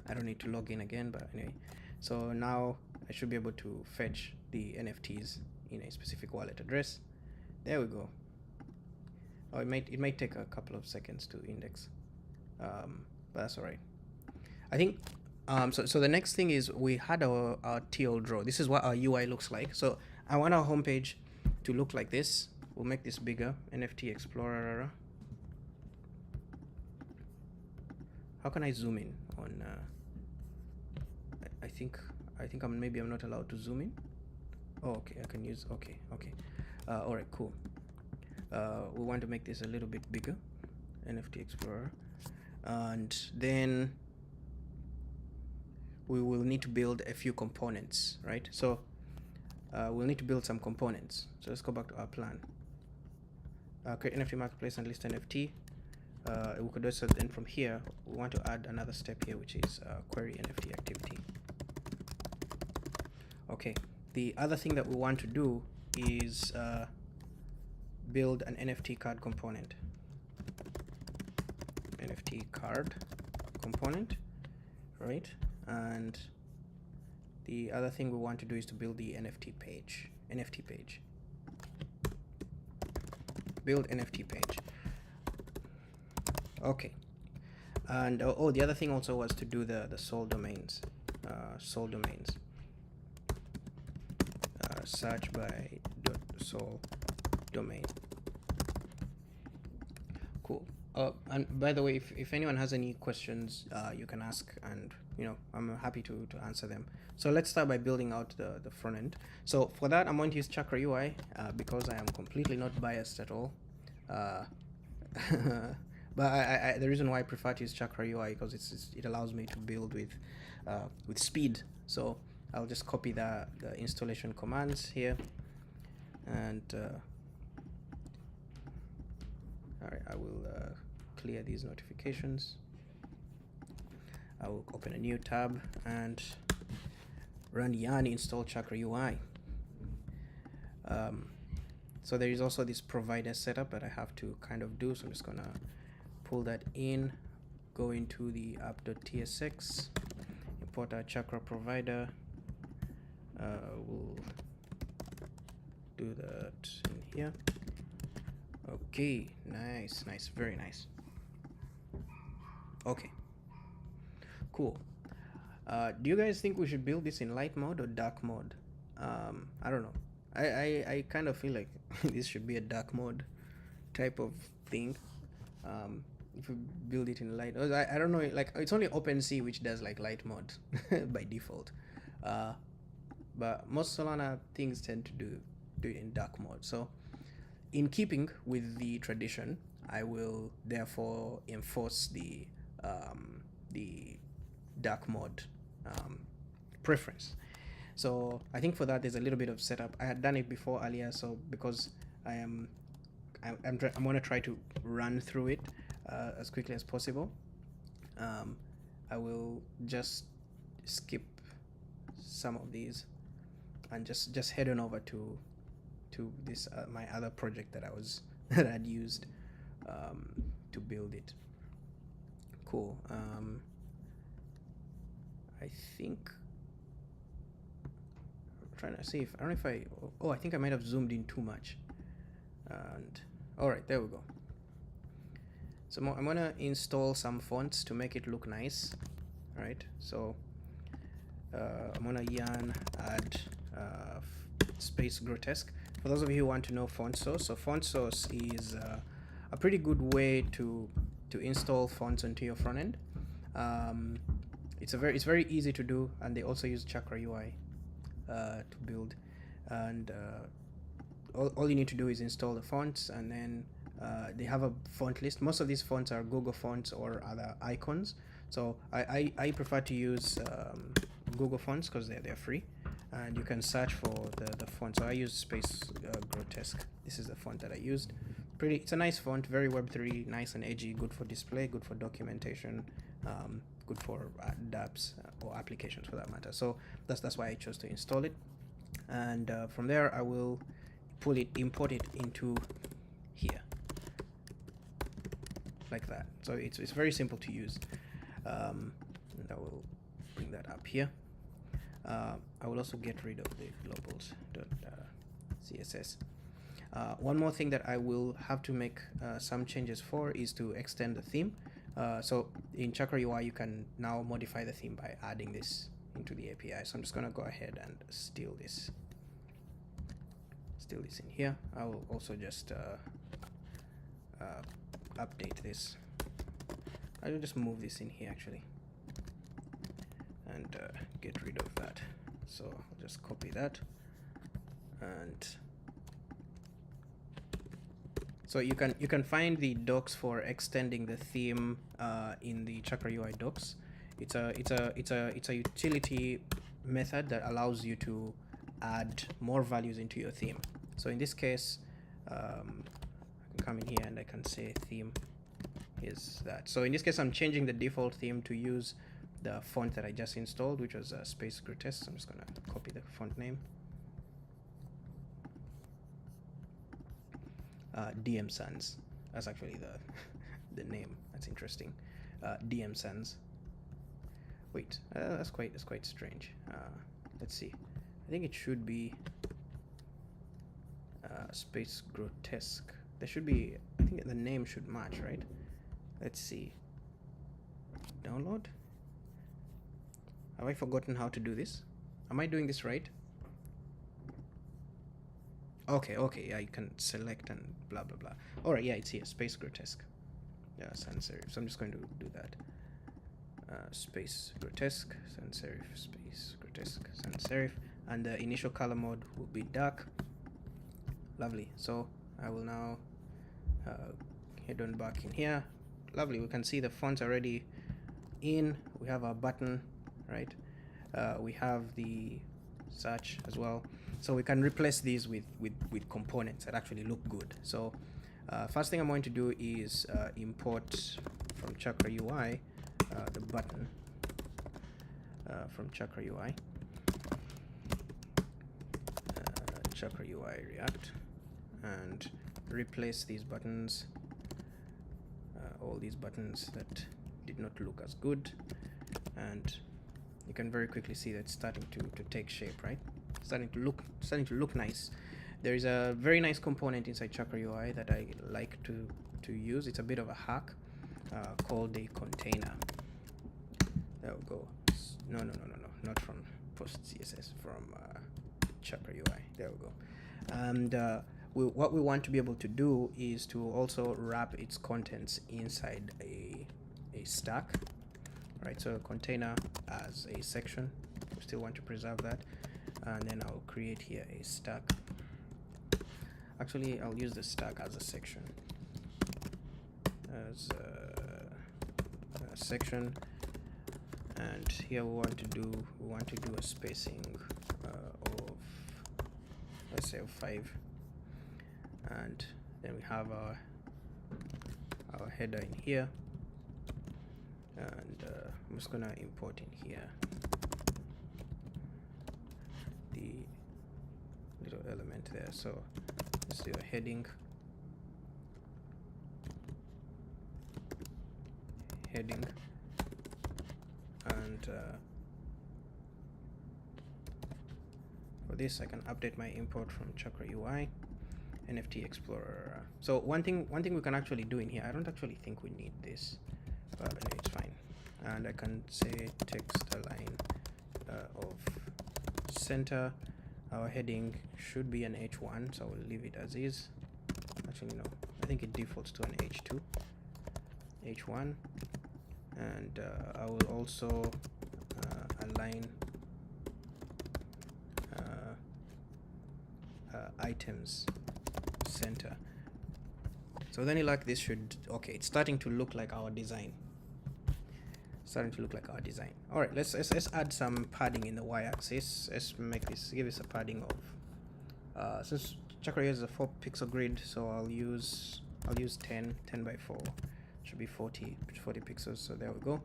I don't need to log in again, but anyway. So now I should be able to fetch the NFTs in a specific wallet address. There we go. Oh, it might take a couple of seconds to index, but that's all right. I think so the next thing is we had our TL draw. This is what our UI looks like. So I want our homepage to look like this. We'll make this bigger. NFT Explorer. how can I zoom in on? I think maybe I'm not allowed to zoom in. Oh, okay, I can use. Okay. All right, cool. We want to make this a little bit bigger, NFT Explorer, and then we will need to build a few components, right? So we'll need to build some components. So let's go back to our plan. Create NFT marketplace and list NFT. We could also then from here we want to add another step here, which is query NFT activity. Okay, the other thing that we want to do is build an NFT card component. NFT card component, right? And the other thing we want to do is to build the NFT page. Build NFT page. Okay. And oh, the other thing also was to do the sole domains. Search by .sole domain. Cool. And by the way, if anyone has any questions, you can ask, and I'm happy to answer them. So let's start by building out the front end. So for that, I'm going to use Chakra UI because I am completely not biased at all. But the reason why I prefer to use Chakra UI because it allows me to build with speed. So I'll just copy the installation commands here, and all right, I will clear these notifications. I will open a new tab and run yarn install Chakra UI. So there is also this provider setup that I have to kind of do. So I'm just gonna pull that in, go into the app.tsx, import our Chakra provider. We'll do that in here. Okay, nice, very nice. Okay, cool. Do you guys think we should build this in light mode or dark mode? I don't know. I kind of feel like this should be a dark mode type of thing. If we build it in light, I don't know, like it's only OpenSea which does like light mode by default. But most Solana things tend to do it in dark mode. So in keeping with the tradition, I will therefore enforce the dark mode preference. So I think for that there's a little bit of setup. I had done it before earlier, so because I'm going to try to run through it as quickly as possible. I will just skip some of these and just head on over to this my other project that I'd used to build it. Cool. I think I'm trying to see if I don't know if I think I might have zoomed in too much. And all right, there we go. So I'm gonna install some fonts to make it look nice. All right, so I'm gonna yarn add space grotesque. For those of you who want to know font source, so font source is a pretty good way to install fonts onto your front end. It's very easy to do, and they also use Chakra UI to build. And all you need to do is install the fonts, and then they have a font list. Most of these fonts are Google fonts or other icons. So I prefer to use Google fonts because they're free, and you can search for the font. So I use space grotesque. This is the font that I used. It's a nice font, very Web3, nice and edgy, good for display, good for documentation, good for dApps or applications for that matter. So that's why I chose to install it. And from there I will import it into here like that. So it's very simple to use. And I will bring that up here. I will also get rid of the globals.css. One more thing that I will have to make some changes for is to extend the theme. So in Chakra UI, you can now modify the theme by adding this into the API. So I'm just going to go ahead and steal this in here. I will also just update this I'll just move this in here actually, and get rid of that. So I'll just copy that, and so you can find the docs for extending the theme in the Chakra UI docs. It's a utility method that allows you to add more values into your theme. So in this case, I can come in here and I can say theme is that. So in this case, I'm changing the default theme to use the font that I just installed, which was Space Grotesque. I'm just gonna copy the font name. DM Sans. That's actually the name. That's interesting. DM Sans. Wait, that's quite strange. Let's see. I think it should be Space Grotesque. There should be. I think the name should match, right? Let's see. Download. Have I forgotten how to do this? Am I doing this right? Okay, yeah, you can select and blah blah blah. All right, yeah, it's here. Space Grotesque. Yeah, sans serif. So I'm just going to do that. Space Grotesque, sans serif, space Grotesque, sans serif, and the initial color mode will be dark. Lovely. So I will now head on back in here. Lovely. We can see the fonts already in. We have our button, right? We have the search as well. So we can replace these with components that actually look good. So first thing I'm going to do is import from Chakra UI the button from Chakra UI. Chakra UI React, and replace these buttons, all these buttons that did not look as good, and you can very quickly see that it's starting to take shape, right? Starting to look nice. There is a very nice component inside Chakra UI that I like to use. It's a bit of a hack called a container. There we go. No, not from Post CSS, from Chakra UI. There we go. And what we want to be able to do is to also wrap its contents inside a stack, right? So a container as a section. We still want to preserve that, and then I'll create here a stack. Actually, I'll use the stack as a section. As a section, and here we want to do a spacing of, let's say, of 5, and then we have our header in here, and I'm just gonna import in here the little element there. So let's do a heading, and for this I can update my import from Chakra UI, NFT Explorer. So one thing we can actually do in here, I don't actually think we need this, but anyway, it's fine. And I can say text align of center. Our heading should be an H1, so we'll leave it as is. Actually, no, I think it defaults to an H2. H1, and I will also align items center. So then, like, this should, okay, it's starting to look like our design. All right, let's add some padding in the y-axis. Let's make this, give this a padding of since Chakra is a 4-pixel grid, so I'll use 10 by 4. Should be 40 pixels. So there we go.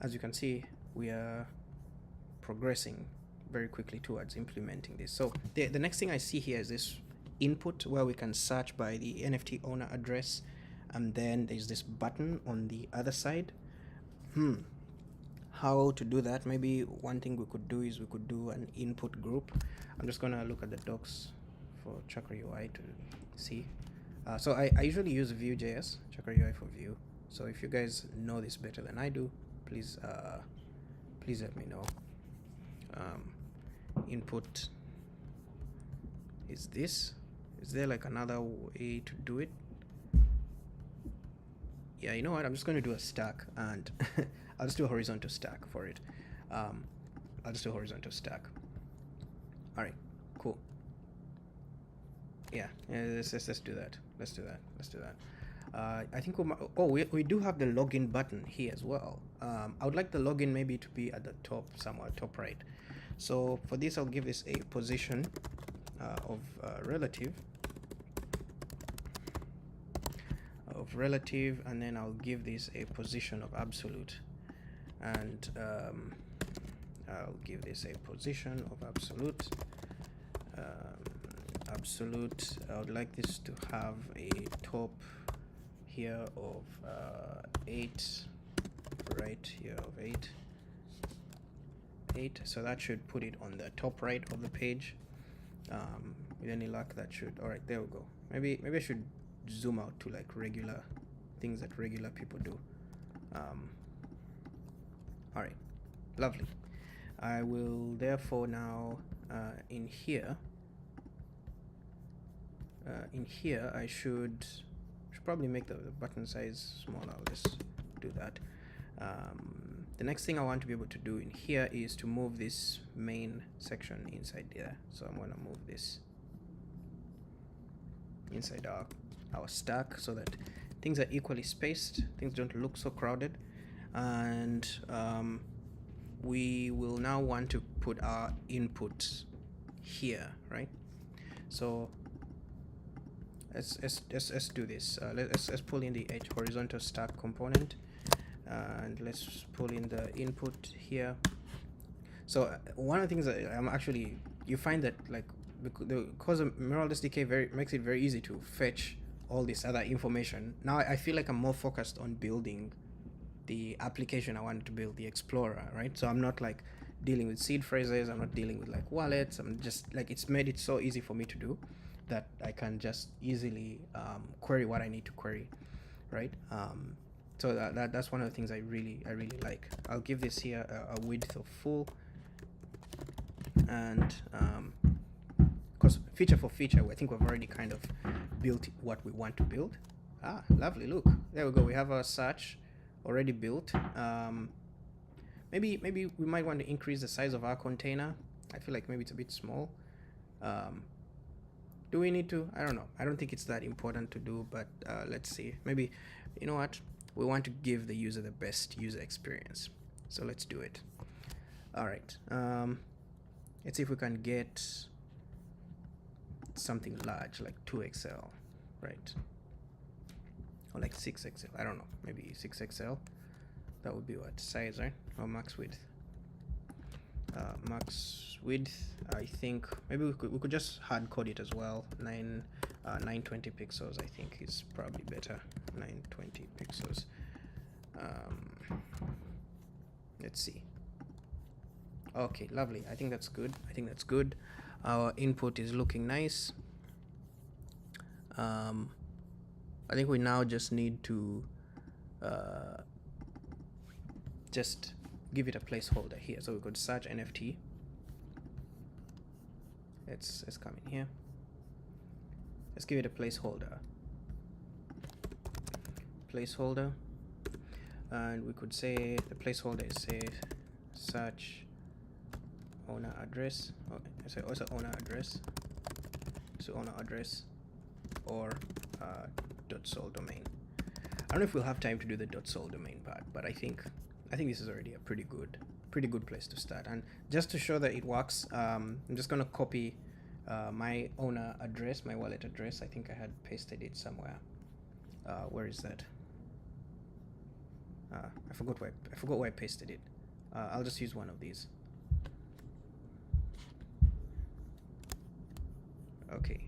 As you can see, we are progressing very quickly towards implementing this. So the next thing I see here is this input where we can search by the NFT owner address, and then there's this button on the other side. How to do that? Maybe one thing we could do is we could do an input group. I'm just gonna look at the docs for Chakra UI to see. So I usually use Vue.js, Chakra UI for Vue. So if you guys know this better than I do, please let me know. Input is this. Is there like another way to do it? yeah, you know what? I'm just going to do a stack, and I'll just do a horizontal stack for it. I'll just do a horizontal stack. All right, cool. Yeah, let's do that. Let's do that. I think we do have the login button here as well. I would like the login maybe to be at the top somewhere, top right. So for this, I'll give this a position of relative, and then I'll give this a position of absolute, and I'll give this a position of absolute. I would like this to have a top here of 8, right here of 8. So that should put it on the top right of the page. With any luck, that should. All right, there we go. Maybe I should zoom out to like regular things that regular people do. All right, lovely. I will therefore now in here I should probably make the button size smaller. I'll just do that. The next thing I want to be able to do in here is to move this main section inside there. So I'm going to move this inside our stack so that things are equally spaced, things don't look so crowded, and we will now want to put our input here, right? So let's do this. Let's pull in the edge horizontal stack component, and let's pull in the input here. So one of the things that you find that like because of UseMirrorWorld SDK makes it very easy to fetch all this other information. Now I feel like I'm more focused on building the application I wanted to build, the Explorer, right? So I'm not like dealing with seed phrases, I'm not dealing with like wallets, I'm just like, it's made it so easy for me to do that I can just easily query what I need to query, right? So that's one of the things I really like. I'll give this here a width of full, and because feature for feature, I think we've already kind of built what we want to build. Lovely, look, there we go. We have our search already built. Maybe we might want to increase the size of our container. I feel like maybe it's a bit small. Do we need to? I don't know. I don't think it's that important to do, but let's see. Maybe, you know what? We want to give the user the best user experience. So let's do it. All right. Let's see if we can get something large, like 2XL, right? Or like 6XL. I don't know. Maybe 6XL. That would be what size, right? Or max width. Max width, I think maybe we could just hard code it as well. 920 pixels, I think is probably better. 920 pixels. Let's see. Okay, lovely. I think that's good. Our input is looking nice. I think we now just need to just give it a placeholder here. So we could search NFT. Let's come in here. Let's give it a placeholder. And we could say the placeholder is say search owner address. Okay, so also owner address. So owner address or .sol domain. I don't know if we'll have time to do the .sol domain part, but I think this is already a pretty good place to start. And just to show that it works, I'm just gonna copy my owner address, my wallet address. I think I had pasted it somewhere. Where is that? I forgot where I pasted it. I'll just use one of these. Okay.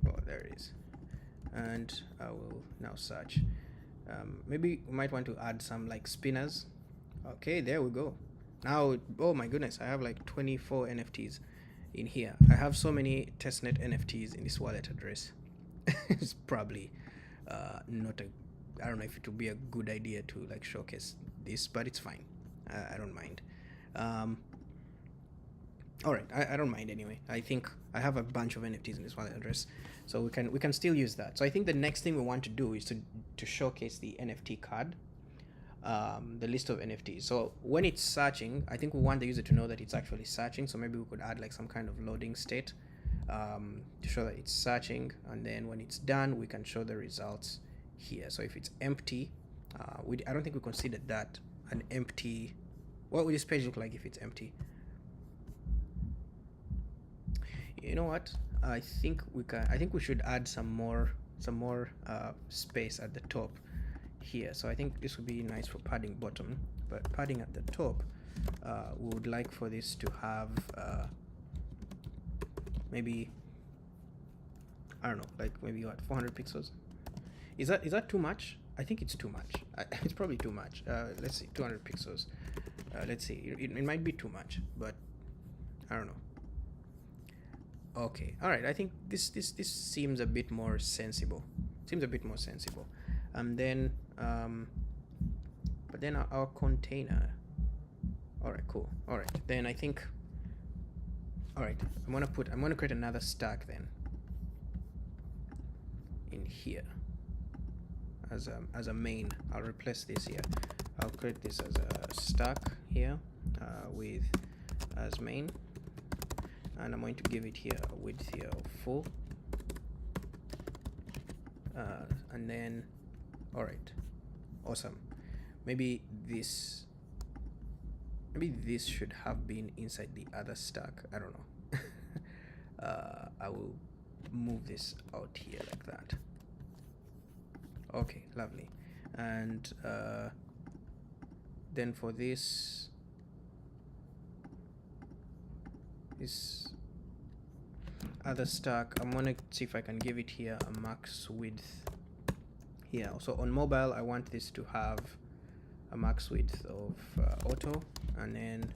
Oh, there it is. And I will now search. Maybe we might want to add some like spinners. Okay, there we go. Now, oh my goodness, I have like 24 NFTs in here. I have so many testnet NFTs in this wallet address. It's probably not a, I don't know if it would be a good idea to like showcase this, but it's fine. I don't mind. All right, I don't mind anyway. I think I have a bunch of NFTs in this wallet address, so we can still use that. So I think the next thing we want to do is to showcase the NFT card, the list of NFTs. So when it's searching, I think we want the user to know that it's actually searching. So maybe we could add like some kind of loading state to show that it's searching, and then when it's done, we can show the results here. So if it's empty, I don't think we considered that an empty. What would this page look like if it's empty? You know what? I think we should add some more space at the top here. So I think this would be nice for padding bottom, but padding at the top, we would like for this to have maybe, I don't know, like maybe what, 400 pixels. Is that too much? I think it's too much. It's probably too much. Let's see, 200 pixels. Let's see. It might be too much, but I don't know. Okay, all right. I think this seems a bit more sensible. And then, but then our container. All right, cool. All right, then I think. All right, I'm gonna create another stack then. In here. As a main, I'll replace this here. I'll create this as a stack here with as main. And I'm going to give it here a width here of 4, and then, all right, awesome. Maybe this should have been inside the other stack. I don't know. I will move this out here like that. Okay, lovely. And then for this other stack, I'm gonna see if I can give it here a max width here. So on mobile, I want this to have a max width of auto, and then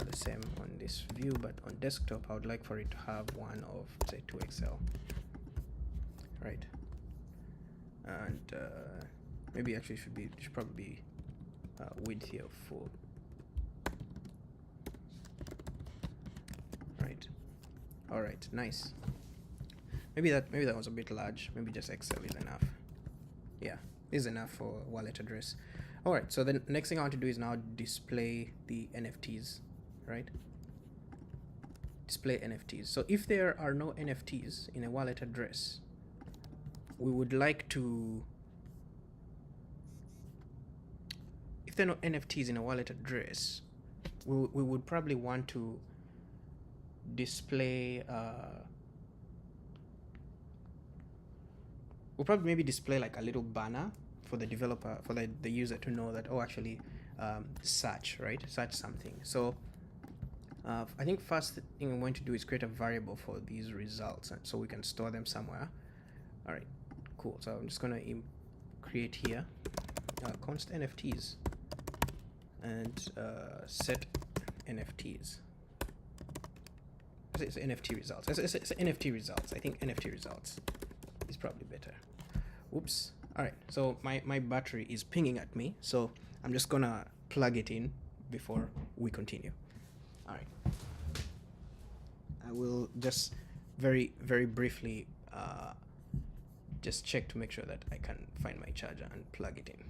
the same on this view, but on desktop I would like for it to have one of, say, 2XL, right? And maybe actually should probably be width here of 4. Right. All right, nice. Maybe that was a bit large. Maybe just XL is enough. Yeah, is enough for wallet address. All right, so the next thing I want to do is now display the NFTs, right? Display NFTs. So if there are no NFTs in a wallet address, we would like to, if there are no NFTs in a wallet address, we would probably want to display, we'll probably maybe display like a little banner for the developer, for the user to know that, oh, actually search, right? Search something. So I think first thing I'm going to do is create a variable for these results, so we can store them somewhere. All right, cool. So I'm just gonna create here const NFTs and set NFTs. It's NFT results. It's NFT results. I think NFT results is probably better. Oops. All right. So my battery is pinging at me, so I'm just gonna plug it in before we continue. All right. I will just very briefly just check to make sure that I can find my charger and plug it in.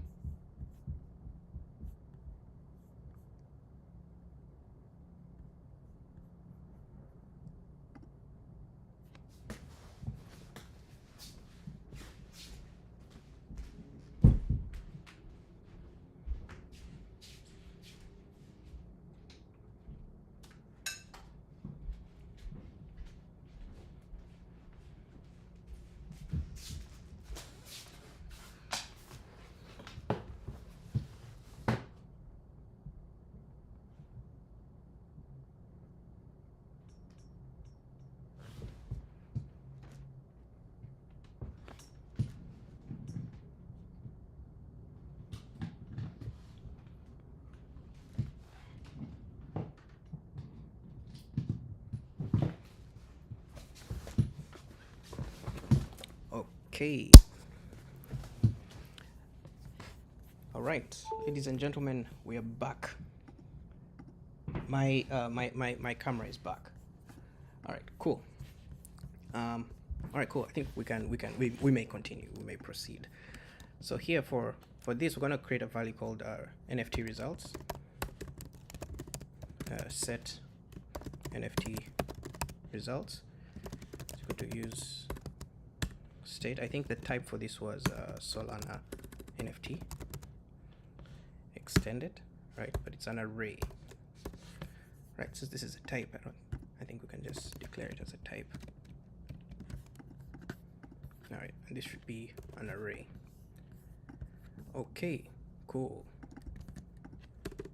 Okay. All right, ladies and gentlemen, we are back. my camera is back. All right, cool. All right, cool. I think we may continue. We may proceed. So here for this, we're gonna create a value called NFT results. Set NFT results. It's going to use state. I think the type for this was Solana NFT extended, right? But it's an array, right? Since this is a type, I think we can just declare it as a type. All right, and this should be an array. Okay, cool.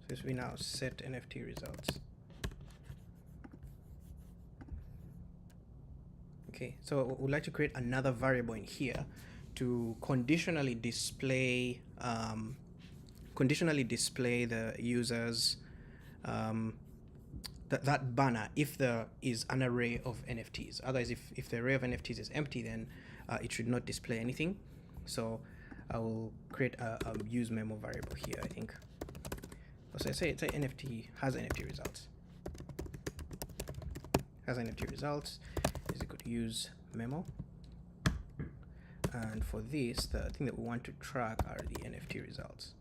So this we now set NFT results. Okay, so we'd like to create another variable in here to conditionally display the users that banner if there is an array of NFTs. Otherwise, if the array of NFTs is empty, then it should not display anything. So I will create a use memo variable here. I think. So say NFT has NFT results. Has NFT results is equal to use memo. And for this, the thing that we want to track are the NFT results.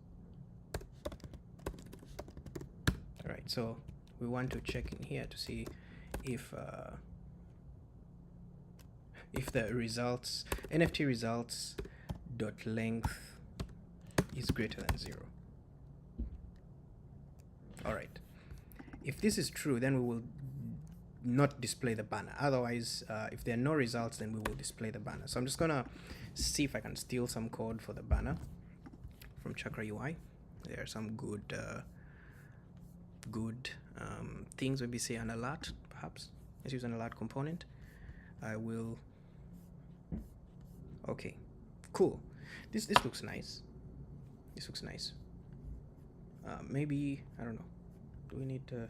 All right, so we want to check in here to see if the results NFT results dot length is greater than 0. All right. If this is true, then we will not display the banner. Otherwise, if there are no results, then we will display the banner. So I'm just gonna see if I can steal some code for the banner from Chakra UI. There are some good things. Maybe say an alert, perhaps. Let's use an alert component. I will. Okay, cool. This looks nice. This looks nice. Maybe I don't know. Do we need to?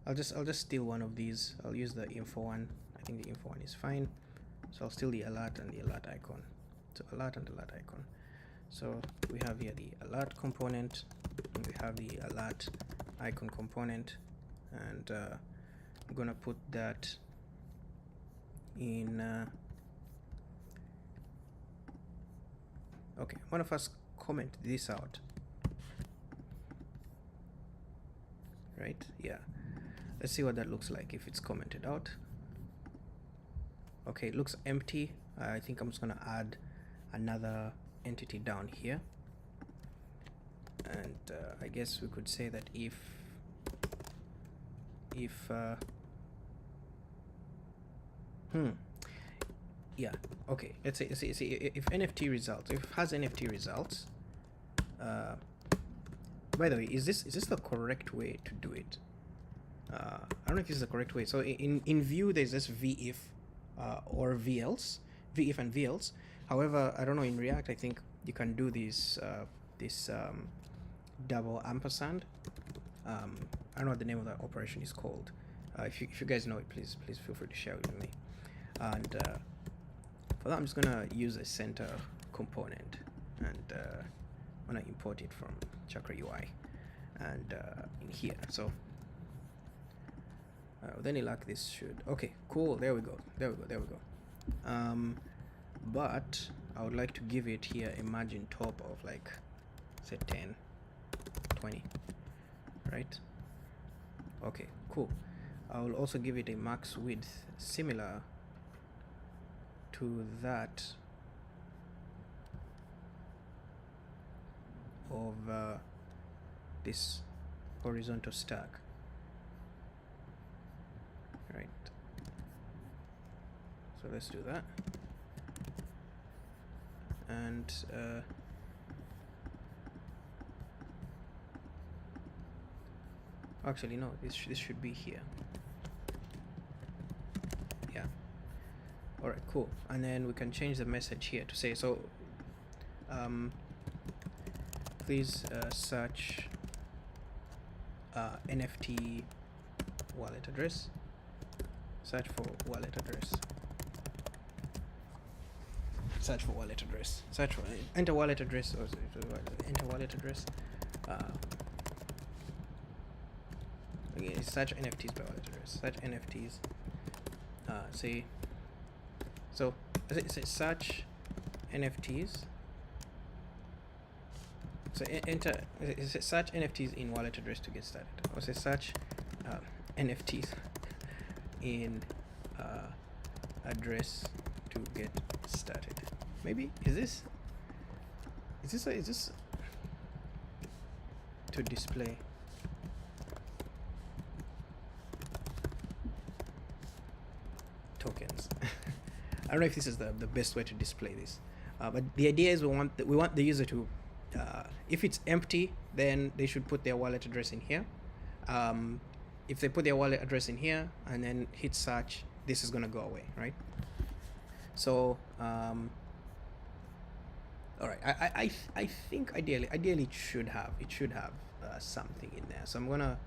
I'll just steal one of these. I'll use the info one. I think the info one is fine. So I'll steal the alert and the alert icon. So alert and alert icon. So we have here the alert component, and we have the alert icon component, and I'm gonna put that in. Okay, I'm gonna first comment this out. Right? Yeah. Let's see what that looks like if it's commented out. Okay, it looks empty. I think I'm just gonna add another entity down here, and I guess we could say that if yeah, okay, let's say if NFT results, if it has NFT results, by the way, is this the correct way to do it? I don't know if this is the correct way. So in Vue, there's this VIF or VELSE, VIF and VELSE. However, I don't know, in React, I think you can do this double ampersand. I don't know what the name of that operation is called. If you guys know it, please feel free to share it with me. And for that, I'm just gonna use a center component, and I'm gonna import it from Chakra UI and in here. So with any luck, this should. Okay, cool. There we go. But I would like to give it here a margin top of like, say 10, 20, right? Okay, cool. I will also give it a max width similar to that of this horizontal stack, right? So let's do that, and actually no, this should be here. Yeah. All right, cool. And then we can change the message here to say, so please search NFT wallet address. Search for wallet address. Search for wallet address. Search for enter wallet address, or enter wallet address. again, search NFTs by wallet address. Search NFTs. Say. So say search NFTs. So enter search NFTs in wallet address to get started. Or say search NFTs in address to get started. Maybe is this to display? Tokens. I don't know if this is the best way to display this, but the idea is we want the user to, if it's empty, then they should put their wallet address in here. If they put their wallet address in here and then hit search, this is gonna go away, right? So all right, I think ideally it should have something in there. So I'm gonna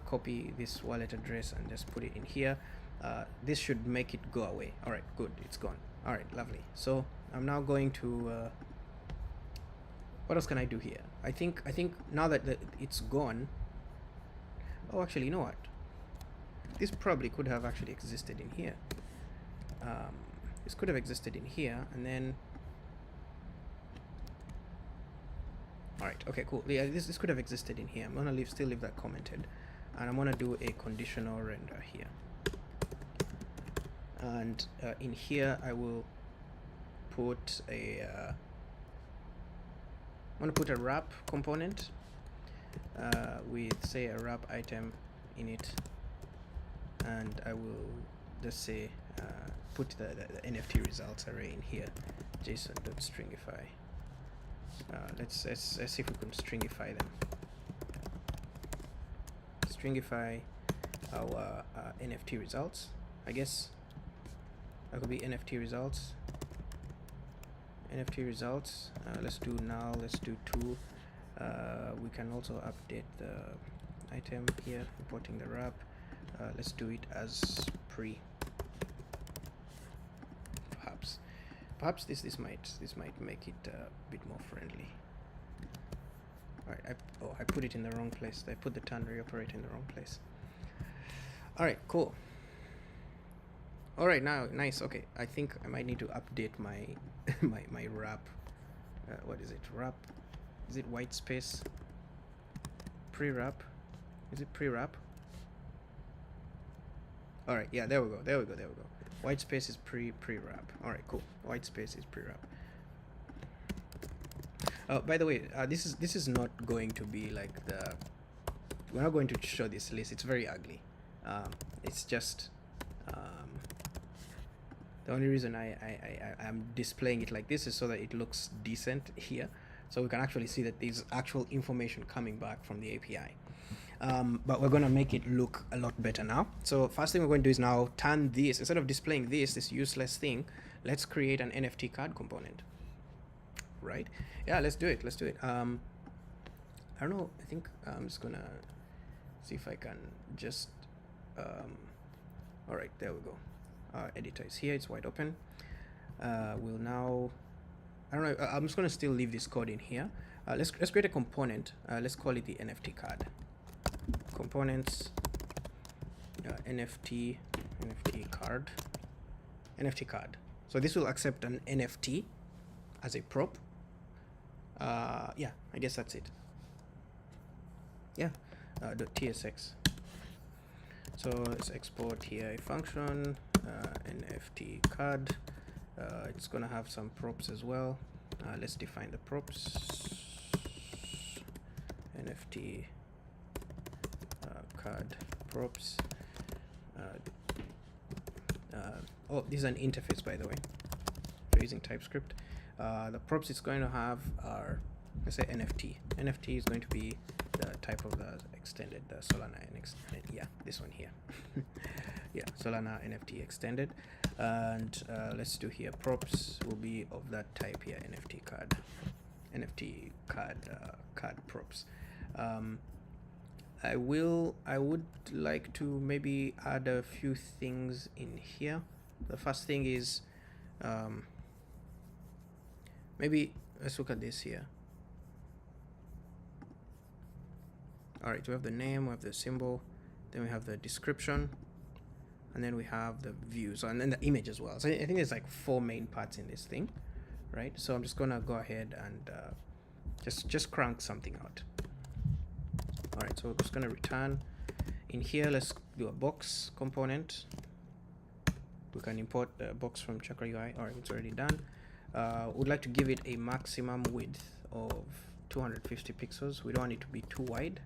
copy this wallet address and just put it in here. This should make it go away. All right, good, it's gone. All right, lovely. So I'm now going to what else can I do here? I think now that it's gone. Oh, actually, you know what? This probably could have actually existed in here. This could have existed in here, and then. All right. Okay. Cool. Yeah. This could have existed in here. I'm gonna still leave that commented, and I'm gonna do a conditional render here. And in here, I will put a. I'm gonna put a wrap component with say a wrap item in it, and I will just say put the NFT results array in here, JSON.stringify. Let's see if we can stringify them. Stringify our NFT results. I guess that could be NFT results. NFT results. Let's do null. Let's do 2. We can also update the item here, importing the wrap. Let's do it as pre. Perhaps this might make it a bit more friendly. All right. I put it in the wrong place. I put the ternary operator in the wrong place. All right. Cool. All right. Now, nice. Okay. I think I might need to update my my wrap. What is it? Wrap. Is it white space? Pre-wrap. Is it pre-wrap? All right. Yeah. There we go. White space is pre-wrap. All right, cool. White space is pre-wrap. By the way, this is not going to be like the. We're not going to show this list. It's very ugly. It's just the only reason I'm displaying it like this is so that it looks decent here, so we can actually see that there's actual information coming back from the API. But we're going to make it look a lot better now. So first thing we're going to do is now turn this, instead of displaying this useless thing, let's create an NFT card component. Right? Yeah, let's do it. I don't know. I think I'm just going to see if I can just... all right, there we go. Our editor is here. It's wide open. We'll now... I don't know. I'm just going to still leave this code in here. Let's create a component. Let's call it the NFT card. Components NFT card. So this will accept an NFT as a prop. Yeah, I guess that's it. Yeah, .tsx. So let's export here a function, NFT card. It's gonna have some props as well. Let's define the props. NFT card props. Oh, this is an interface, by the way. We're using TypeScript. The props it's going to have are, let's say, NFT. NFT is going to be the type of the extended, the Solana yeah, this one here. Yeah, Solana NFT extended. And let's do here, props will be of that type here, NFT card props. I would like to maybe add a few things in here. The first thing is maybe let's look at this here. All right, we have the name, we have the symbol, then we have the description, and then we have the views, and then the image as well. So I think there's like 4 main parts in this thing, right? So I'm just gonna go ahead and just crank something out. All right, so we're just gonna return. In here, let's do a box component. We can import the box from Chakra UI. All right, it's already done. We'd like to give it a maximum width of 250 pixels. We don't want it to be too wide.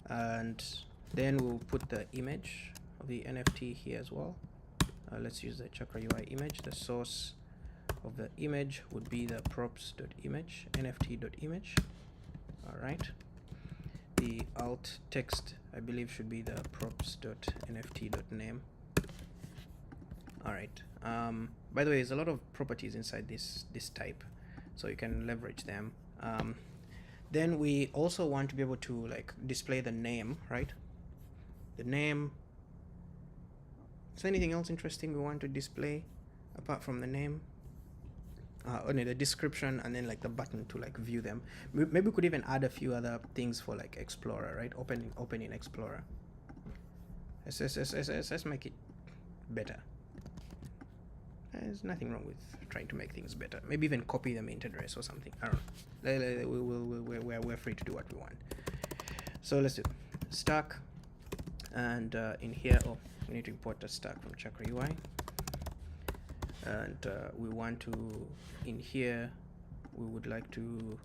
And then we'll put the image of the NFT here as well. Let's use the Chakra UI image. The source of the image would be the props.image, nft.image. All right. The alt text, I believe, should be the props.nft.name. All right. By the way, there's a lot of properties inside this type, so you can leverage them. Then we also want to be able to like display the name, right? The name. Is there anything else interesting we want to display apart from the name? Only the description, and then like the button to like view them. Maybe we could even add a few other things for like Explorer, right? Open in Explorer. Let's make it better. There's nothing wrong with trying to make things better. Maybe even copy the main address or something. I don't know. We're free to do what we want. So let's do stack, and in here, we need to import the stack from Chakra UI, and we want to, in here, we would like to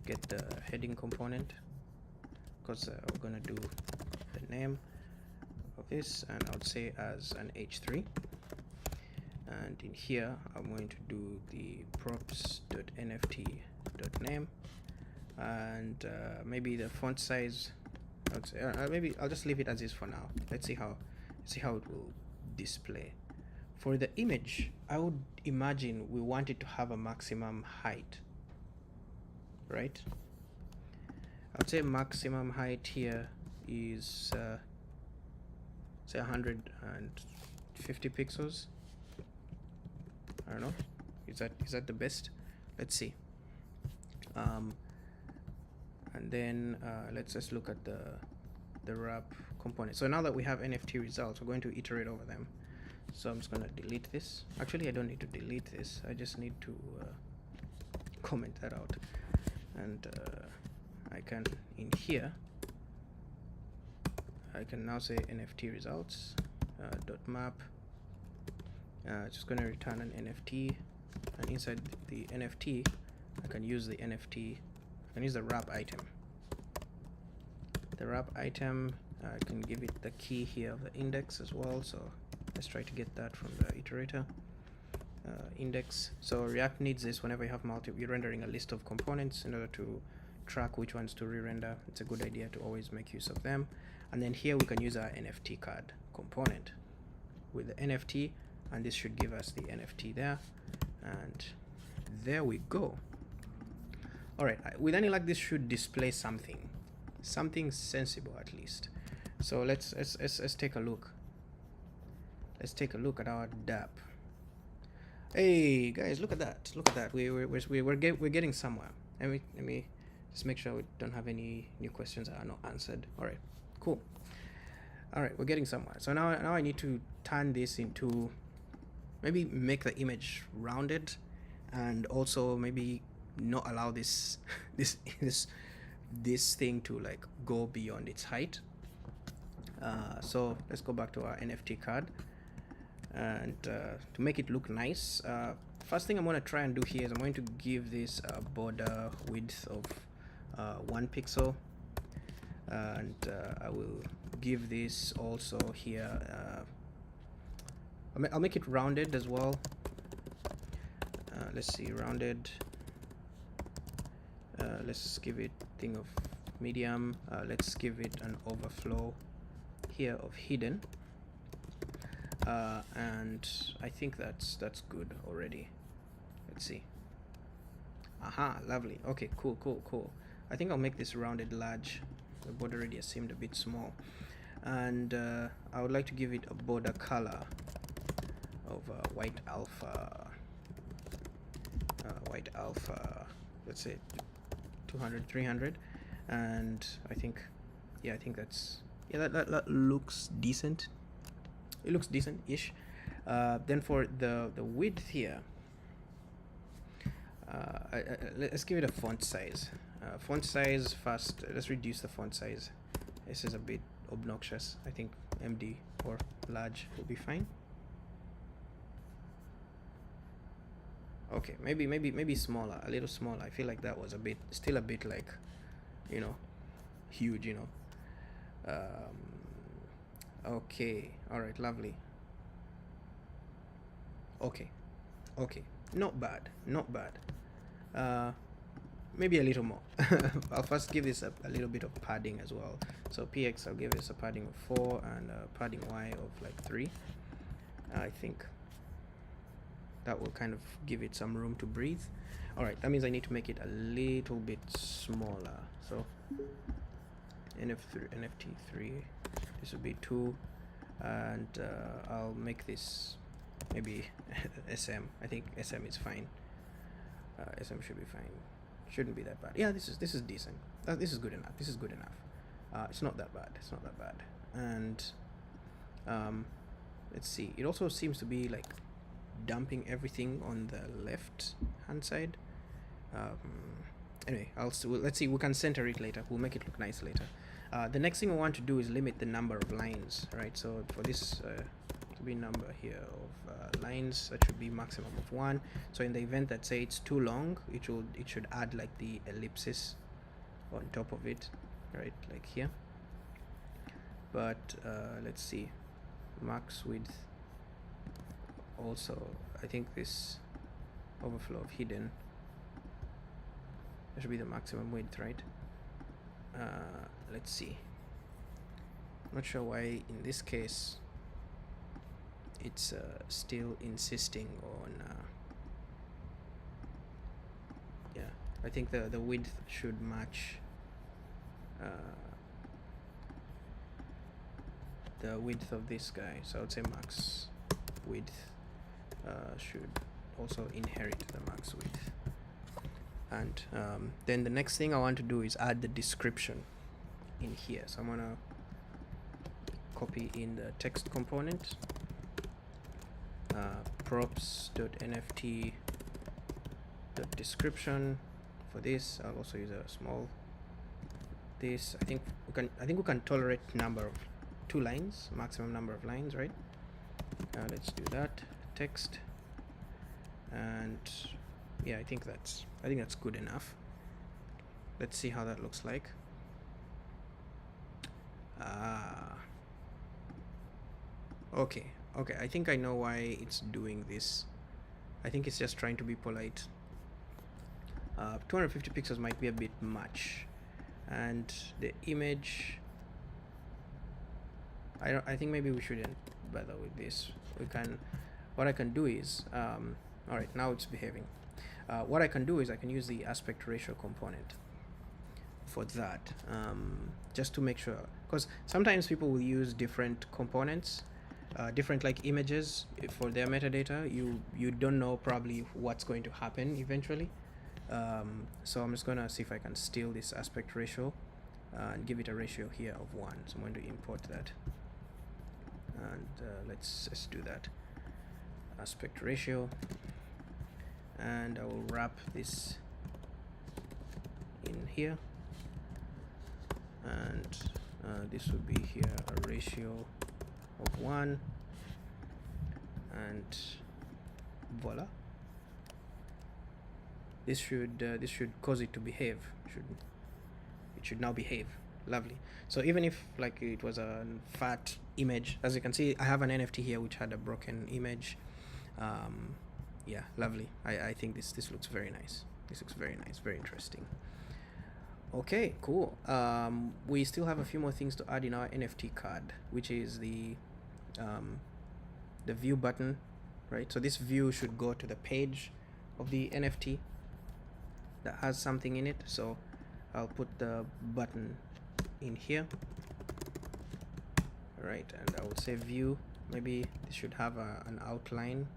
get the heading component, because we're gonna do the name of this, and I would say as an h3. And in here, I'm going to do the props.nft.name, and maybe the font size, I would say, maybe I'll just leave it as is for now. Let's see how it will display. For the image, I would imagine we want it to have a maximum height, right? I would say maximum height here is say 150 pixels. I don't know. Is that the best? Let's see. And then let's just look at the wrap component. So now that we have NFT results, we're going to iterate over them. So I'm just going to delete this. Actually, I don't need to delete this. I just need to comment that out. And I can, in here, I can now say NFT results dot map. Just going to return an NFT, and inside the NFT, I can use the NFT. I can use the wrap item. The wrap item, I can give it the key here of the index as well. So let's try to get that from the iterator. Index. So React needs this whenever you have you're rendering a list of components in order to track which ones to re-render. It's a good idea to always make use of them. And then here we can use our NFT card component with the NFT, and this should give us the NFT there, and there we go. All right, with any luck, this should display something sensible at least. So let's take a look. Let's take a look at our DApp. Hey guys, look at that! Look at that. We're getting somewhere. Let me just make sure we don't have any new questions that are not answered. All right, cool. All right, we're getting somewhere. So now I need to turn this into, maybe make the image rounded, and also maybe not allow this thing to like go beyond its height. So let's go back to our NFT card, and to make it look nice, first thing I'm going to try and do here is I'm going to give this a border width of 1 pixel, and I will give this also here, I'll make it rounded as well. Let's see, rounded. Let's give it thing of medium. Let's give it an overflow here of hidden. And I think that's good already. Let's see. Aha, lovely. Okay, cool. I think I'll make this rounded large. The border radius seemed a bit small, and I would like to give it a border color of white alpha. Let's say 200, 300, and I think that's Yeah, that looks decent. It looks decent-ish. Then for the width here, let's give it a font size. Font size first. Let's reduce the font size. This is a bit obnoxious. I think MD or large will be fine. Okay, maybe smaller, a little smaller. I feel like that was still a bit like, you know, huge, you know. Okay, all right, lovely. Okay, not bad. Maybe a little more. I'll first give this a little bit of padding as well. So PX, I'll give this a padding of 4 and a padding Y of like 3. I think that will kind of give it some room to breathe. All right, that means I need to make it a little bit smaller. So NFT 3, this will be 2, and I'll make this maybe SM. I think SM is fine. SM should be fine. Shouldn't be that bad. Yeah, this is decent. This is good enough. It's not that bad. And let's see. It also seems to be like dumping everything on the left hand side. Anyway, let's see. We can center it later. We'll make it look nice later. The next thing we want to do is limit the number of lines, right? So for this to be number here of lines, that should be maximum of 1. So in the event that say it's too long, it should add like the ellipsis on top of it, right, like here. But let's see, max width. Also, I think this overflow of hidden, that should be the maximum width, right? Let's see. I'm not sure why in this case it's still insisting on yeah, I think the width should match the width of this guy. So I would say max width should also inherit the max width. And then the next thing I want to do is add the description in here. So I'm gonna copy in the text component, props.nft.description. For this, I'll also use a small this. I think we can tolerate number of 2 lines, maximum number of lines, right? Let's do that. Text, and yeah, I think that's good enough. Let's see how that looks like. Okay, I think I know why it's doing this. I think it's just trying to be polite. 250 pixels might be a bit much, and the image, I think maybe we shouldn't bother with this. What I can do is all right, now it's behaving. What I can do is I can use the aspect ratio component for that, just to make sure, because sometimes people will use different components, different like images for their metadata. You don't know probably what's going to happen eventually. So I'm just gonna see if I can steal this aspect ratio and give it a ratio here of 1. So I'm going to import that, and let's just do that. Aspect ratio, and I will wrap this in here, and this would be here a ratio of 1, and voila. This should cause it to behave. It should now behave. Lovely. So even if like it was a fat image, as you can see, I have an NFT here which had a broken image. Yeah, lovely. I think this looks very nice. This looks very nice, very interesting. Okay, cool. We still have a few more things to add in our NFT card, which is the view button, right? So this view should go to the page of the NFT that has something in it. So I'll put the button in here, right? And I would say view. Maybe this should have an outline,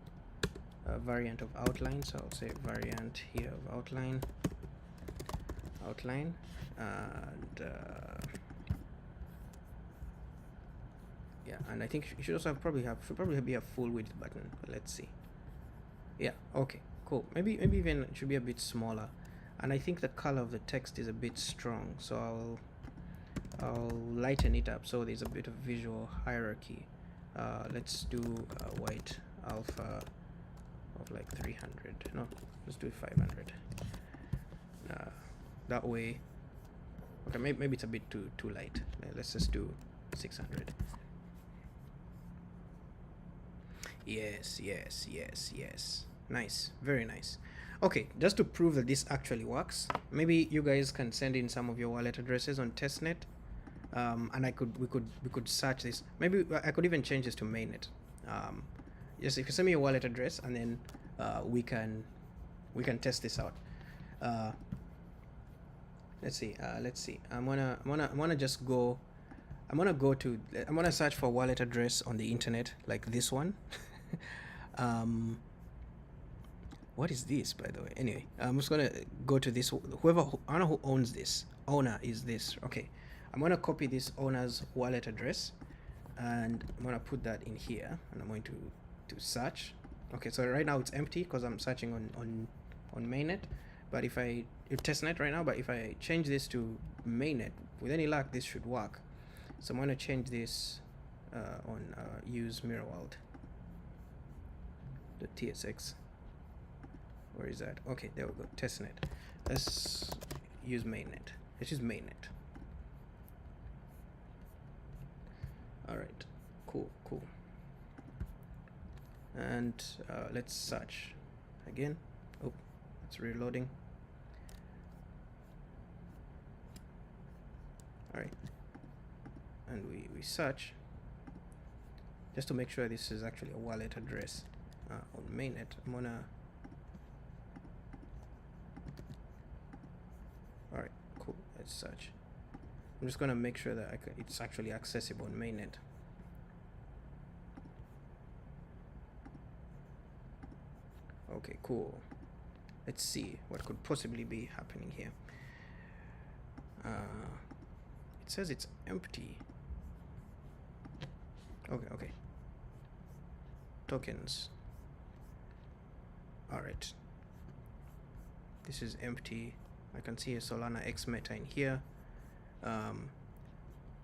a variant of outline. So I'll say variant here of outline, and Yeah, and I think you should also should probably be a full width button. But let's see. Yeah, okay, cool. Maybe even it should be a bit smaller, and I think the color of the text is a bit strong, so I'll lighten it up so there's a bit of visual hierarchy. Let's do white alpha of like 300. No, let's do 500. That way. Okay, maybe it's a bit too light. Let's just do 600. Yes. Nice, very nice. Okay, just to prove that this actually works, maybe you guys can send in some of your wallet addresses on testnet, and we could search this. Maybe I could even change this to mainnet. Yes, if you send me your wallet address, and then we can test this out. Let's see. I'm gonna just go. I'm gonna search for wallet address on the internet, like this one. What is this, by the way? Anyway, I'm just gonna go to this. I don't know who owns this. Owner is this. Okay, I'm gonna copy this owner's wallet address, and I'm gonna put that in here, and I'm going to search. Okay, so right now it's empty because I'm searching on mainnet. But if I testnet right now, but if I change this to mainnet, with any luck, this should work. So I'm gonna change this on UseMirrorWorld. The TSX. Where is that? Okay, there we go. Testnet. Let's use mainnet. Let's use mainnet. All right. Cool. And let's search again. Oh, it's reloading. All right. And we search just to make sure this is actually a wallet address on mainnet. I'm gonna. All right, cool. Let's search. I'm just gonna make sure that it's actually accessible on mainnet. Okay, cool. Let's see what could possibly be happening here. It says it's empty. Okay. Tokens. All right. This is empty. I can see a Solana X meta in here.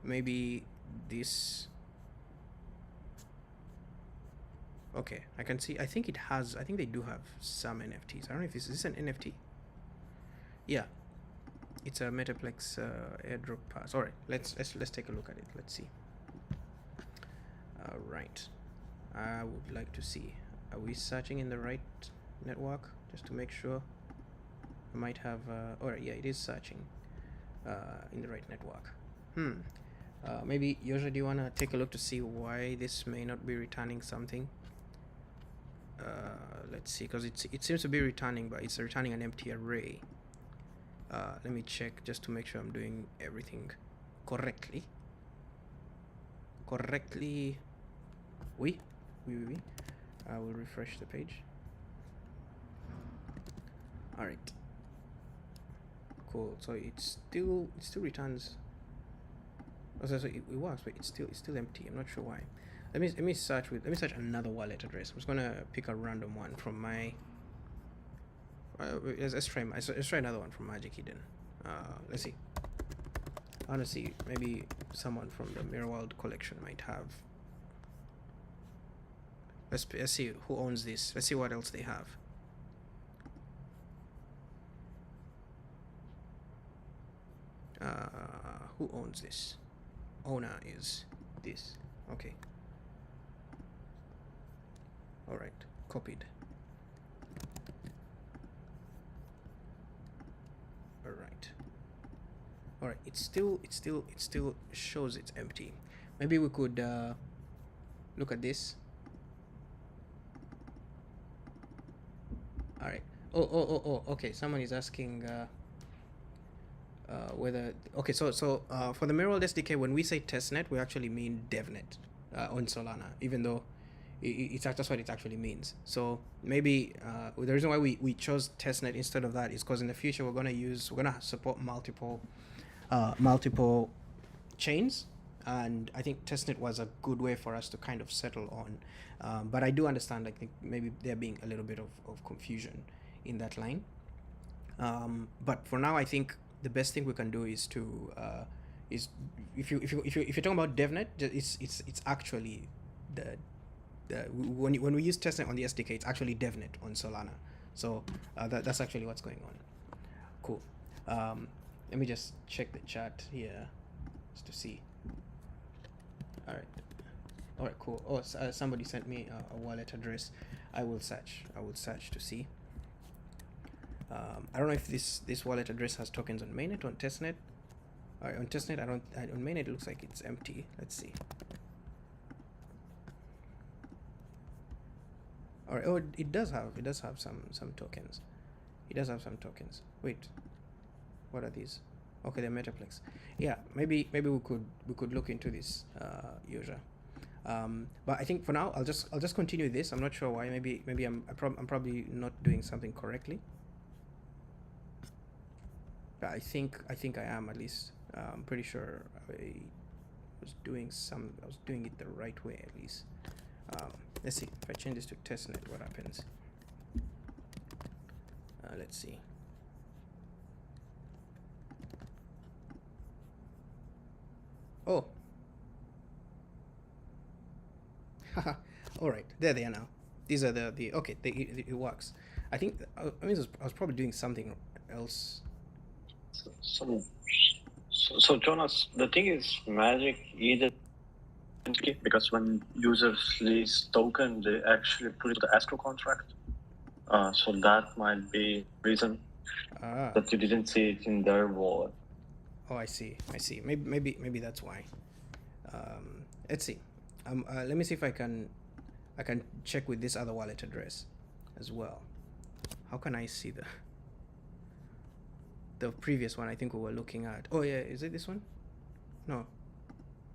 Maybe this. Okay, I can see. I think they do have some NFTs. I don't know if is this an NFT? Yeah, it's a Metaplex airdrop pass. All right, let's take a look at it. Let's see. All right, I would like to see. Are we searching in the right network? Just to make sure. I might have. All right, yeah, it is searching in the right network. Maybe Yoja, do you wanna take a look to see why this may not be returning something? Let's see, because it seems to be returning, but it's returning an empty array. Let me check just to make sure I'm doing everything correctly. Oui. I will refresh the page. All right. Cool. So it still returns. Oh, so it works, but it's still empty. I'm not sure why. Let me search another wallet address. I'm just gonna pick a random one from my. Let's try another one from Magic Eden. Let's see. I wanna see, maybe someone from the MirrorWorld collection might have. Let's see who owns this. Let's see what else they have. Who owns this? Owner is this. Okay. All right, copied. All right. It still shows it's empty. Maybe we could look at this. All right. Oh. Okay. Someone is asking whether. Okay. So for the MirrorWorld SDK, when we say testnet, we actually mean devnet on Solana, even though that's what it actually means. So maybe the reason why we chose testnet instead of that is because in the future we're gonna support multiple chains, and I think testnet was a good way for us to kind of settle on. But I do understand, I think maybe there being a little bit of confusion in that line. But for now, I think the best thing we can do is to is if you're talking about DevNet, it's actually when we use testnet on the SDK, it's actually DevNet on Solana. So that's actually what's going on. Cool. Let me just check the chat here just to see. All right, cool. Oh, somebody sent me a wallet address. I will search to see. I don't know if this wallet address has tokens on mainnet, on testnet. On testnet, on mainnet it looks like it's empty. Let's see. All right. Oh, it does have some tokens. It does have some tokens. Wait, what are these? Okay, they're Metaplex. Yeah, maybe we could look into this user. But I think for now I'll just continue this. I'm not sure why. Maybe I'm probably not doing something correctly. But I think I am, at least. I'm pretty sure I was doing it the right way, at least. Let's see if I change this to testnet, what happens. Let's see. Oh. All right, there they are now. These are the okay. It works. I think I was probably doing something else. So Jonas, the thing is, Magic either because when users release token, they actually put it to the escrow contract. So that might be reason that you didn't see it in their wallet. Oh, I see. Maybe that's why. Let's see. Let me see if I can check with this other wallet address as well. How can I see the previous one? I think we were looking at. Oh yeah, is it this one? No.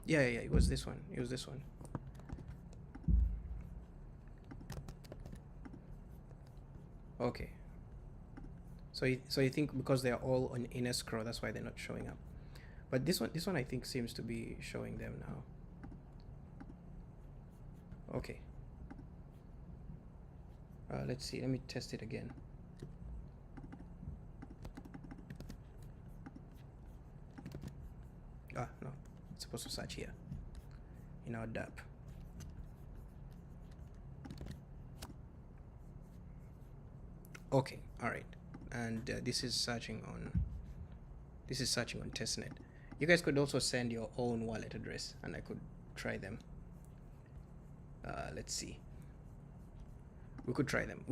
Yeah, it was this one. It was this one. Okay. So you think because they are all in escrow, that's why they're not showing up. But this one I think seems to be showing them now. Okay. Let's see. Let me test it again. No. It's supposed to search here in our DApp. Okay. All right. And this is searching on testnet. You guys could also send your own wallet address and I could try them. Let's see. We could try them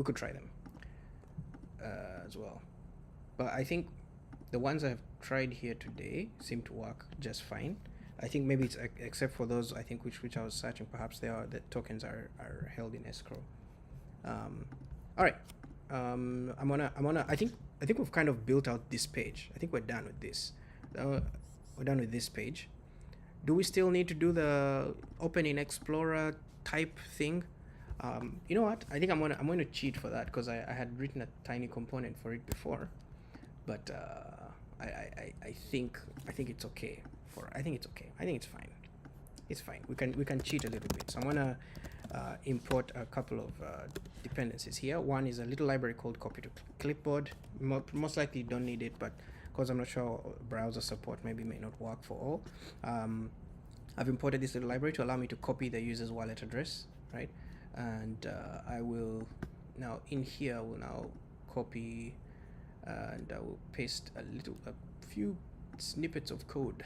as well. But I think the ones I've tried here today seem to work just fine. I think maybe it's except for those I think which I was searching, perhaps the tokens are held in escrow. All right. I'm gonna I think we've kind of built out this page. I think we're done with this. We're done with this page. Do we still need to do the opening Explorer type thing? You know what? I think I'm gonna cheat for that because I had written a tiny component for it before, but I think it's okay. I think it's okay. I think it's fine. It's fine. We can cheat a little bit. So I'm gonna import a couple of dependencies here. One is a little library called copy to clipboard. Most likely you don't need it, but because I'm not sure browser support maybe may not work for all. I've imported this little library to allow me to copy the user's wallet address, right? And I will now in here will now copy and I will paste a few snippets of code.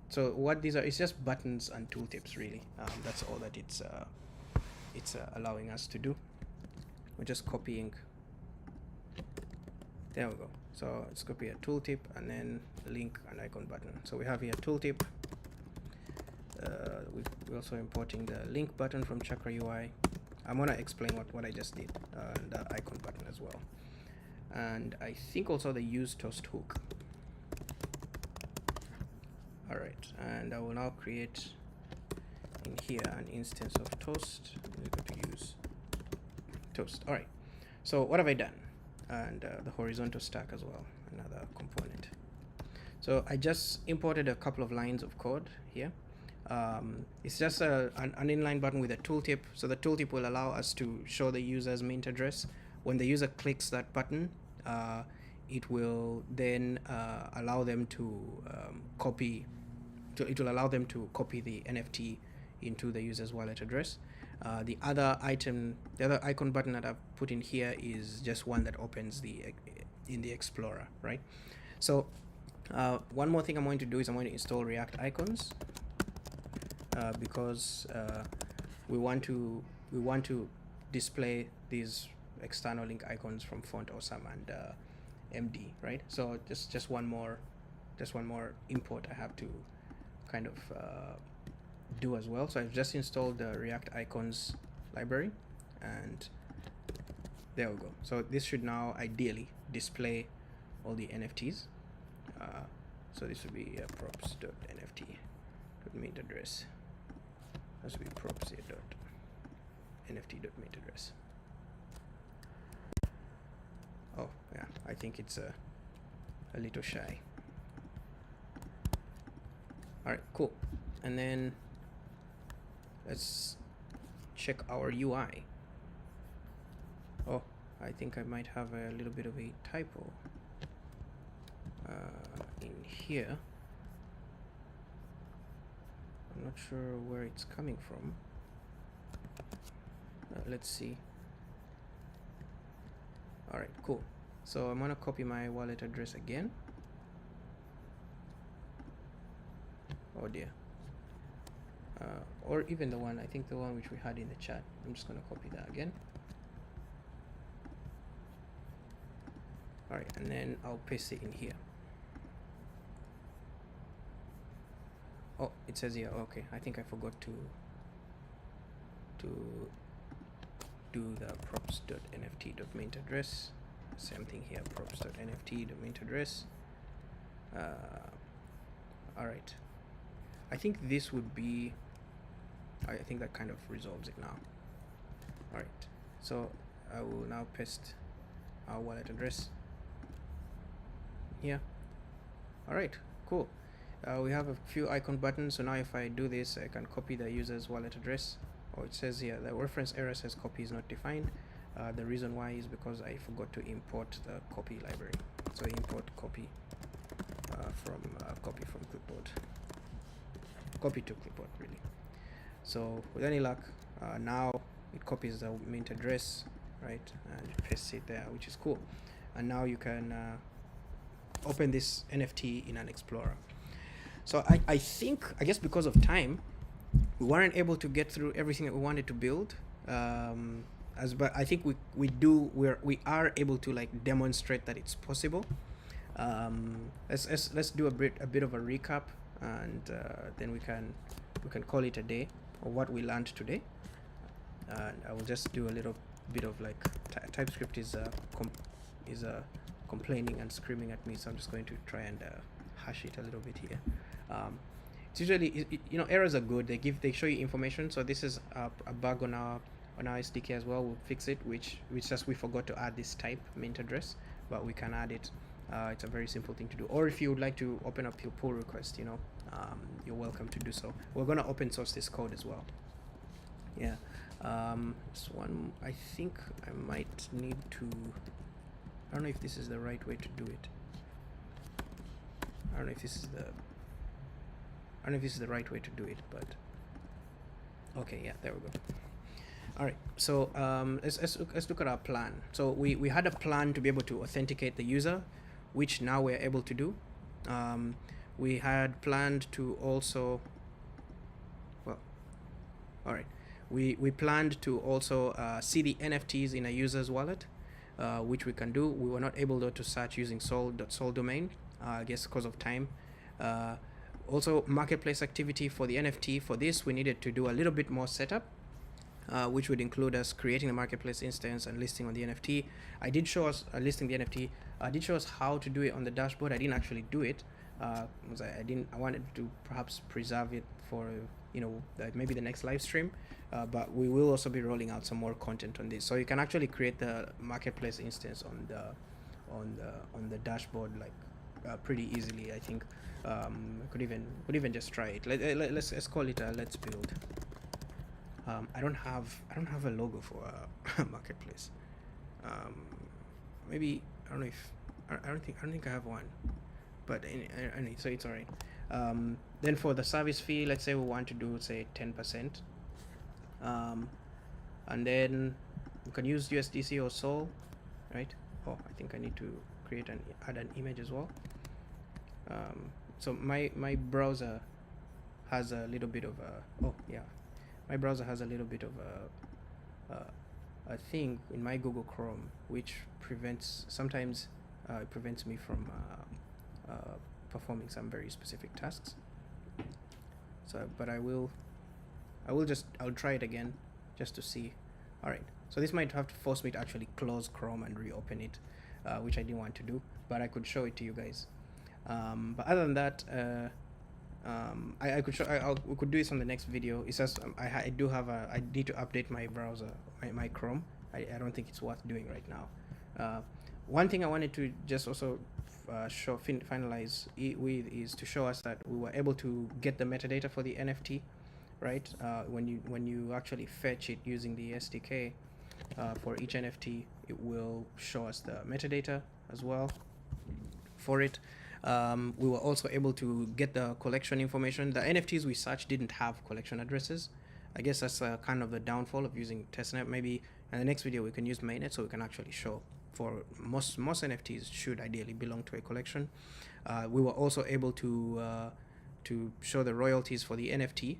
So what these are, it's just buttons and tooltips really. That's all that it's allowing us to do. We're just copying. There we go. So let's copy a tooltip and then link an icon button. So we have here tooltip. We're also importing the link button from Chakra UI. I'm gonna explain what I just did, and the icon button as well. And I think also the use toast hook. All right, and I will now create in here an instance of toast. We're going to use toast. All right, so what have I done? And the horizontal stack as well, another component. So I just imported a couple of lines of code here. It's just an inline button with a tooltip. So the tooltip will allow us to show the user's mint address. When the user clicks that button, it will then allow them to copy. It will allow them to copy the NFT into the user's wallet address. The other icon button that I've put in here is just one that opens in the Explorer, right? So one more thing I'm going to do is I'm going to install React icons because we want to display these external link icons from Font Awesome and MD, right? So just one more import I have to kind of do as well. So I've just installed the React icons library, and there we go. So this should now ideally display all the NFTs. So this would be props.nft.mint address. This would be props.nft.mint address. Oh yeah, I think it's a little shy. All right, cool. And then let's check our UI. Oh, I think I might have a little bit of a typo in here. I'm not sure where it's coming from. Let's see. All right, cool. So I'm gonna copy my wallet address again. Oh dear. Or even the one, I think the one which we had in the chat. I'm just gonna copy that again. All right, and then I'll paste it in here. Oh, it says here, okay, I think I forgot to do the props.nft.mint address. Same thing here, props.nft.mint address. All right, I think this would be, I think that kind of resolves it now. All right, so I will now paste our wallet address here. All right, cool. We have a few icon buttons, so now if I do this, I can copy the user's wallet address. Oh, it says here the reference error says copy is not defined. The reason why is because I forgot to import the copy library. So import copy from clipboard. Copy to clipboard, really. So with any luck, now it copies the mint address, right, and pastes it there, which is cool. And now you can open this NFT in an Explorer. So I guess because of time, we weren't able to get through everything that we wanted to build. But I think we are able to like demonstrate that it's possible. Let's do a bit of a recap, and then we can call it a day of what we learned today. And I will just do a little bit of like TypeScript is complaining and screaming at me, so I'm just going to try and hash it a little bit here. It's usually, errors are good. They show you information. So this is a bug on our SDK as well. We'll fix it, which just we forgot to add this type mint address, but we can add it. It's a very simple thing to do. Or if you would like to open up your pull request, you're welcome to do so. We're gonna open source this code as well. Yeah. This one, I think I might need to. I don't know if this is the right way to do it. I don't know if this is the right way to do it, but okay, yeah, there we go. All right, so let's look at our plan. So we had a plan to be able to authenticate the user, which now we're able to do. We had planned to also, well, all right, we planned to also see the NFTs in a user's wallet, which we can do. We were not able though to search using sol.sol domain, I guess because of time. Also, marketplace activity for the NFT. For this, we needed to do a little bit more setup, which would include us creating the marketplace instance and listing on the NFT. I did show us listing the NFT. I did show us how to do it on the dashboard. I didn't actually do it because I wanted to perhaps preserve it for maybe the next live stream. But we will also be rolling out some more content on this, so you can actually create the marketplace instance on the dashboard like pretty easily. I think could even just try it. Let's call it let's build. I don't have a logo for marketplace. Maybe I don't know if I don't think I have one, but anyway, so it's alright. Then for the service fee, let's say we want to do say 10%, and then we can use USDC or Sol, right? Oh, I think I need to add an image as well. So my browser has a little bit of a my browser has a little bit of a thing in my Google Chrome which prevents it prevents me from performing some very specific tasks. So, but I'll try it again just to see. All right. So this might have to force me to actually close Chrome and reopen it, which I didn't want to do, but I could show it to you guys. But other than that, we could do this on the next video. It's just I need to update my browser, my Chrome. I don't think it's worth doing right now. One thing I wanted to just also finalize with is to show us that we were able to get the metadata for the NFT, right? When you actually fetch it using the SDK for each NFT, it will show us the metadata as well for it. We were also able to get the collection information. The NFTs we searched didn't have collection addresses. I guess that's kind of the downfall of using testnet. Maybe in the next video we can use mainnet so we can actually show. For most NFTs should ideally belong to a collection. We were also able to show the royalties for the NFT.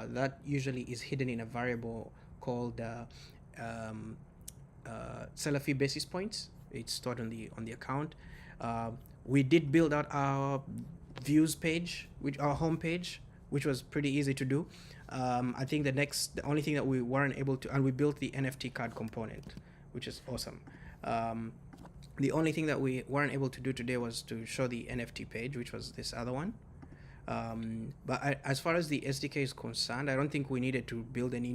That usually is hidden in a variable called seller fee basis points. It's stored on the account. We did build out our views page, our home page, which was pretty easy to do. I think the only thing that we weren't able to, and we built the NFT card component, which is awesome. The only thing that we weren't able to do today was to show the NFT page, which was this other one. But as far as the SDK is concerned, I don't think we needed to build any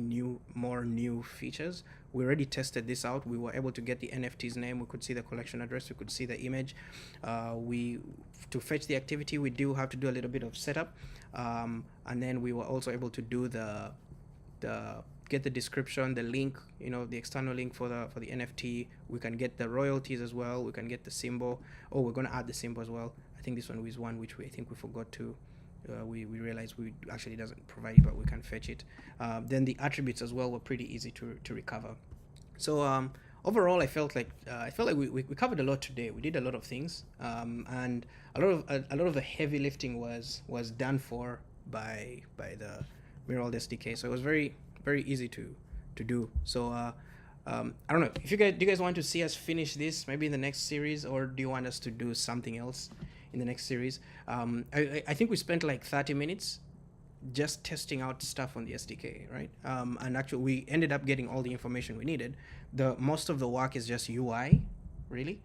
more new features. We already tested this out. We were able to get the NFT's name. We could see the collection address. We could see the image. To fetch the activity, we do have to do a little bit of setup, and then we were also able to do get the description, the link, the external link for the NFT. We can get the royalties as well. We can get the symbol. Oh, we're going to add the symbol as well. I think this one is one which I think we forgot to. We realized we actually doesn't provide it, but we can fetch it. Then the attributes as well were pretty easy to recover. So overall, I felt like we covered a lot today. We did a lot of things, and a lot of the heavy lifting was done for by the UseMirrorWorld SDK. So it was very easy to do. So I don't know if do you guys want to see us finish this maybe in the next series, or do you want us to do something else in the next series? I think we spent like 30 minutes just testing out stuff on the SDK, right? And actually we ended up getting all the information we needed. Most of the work is just UI, really.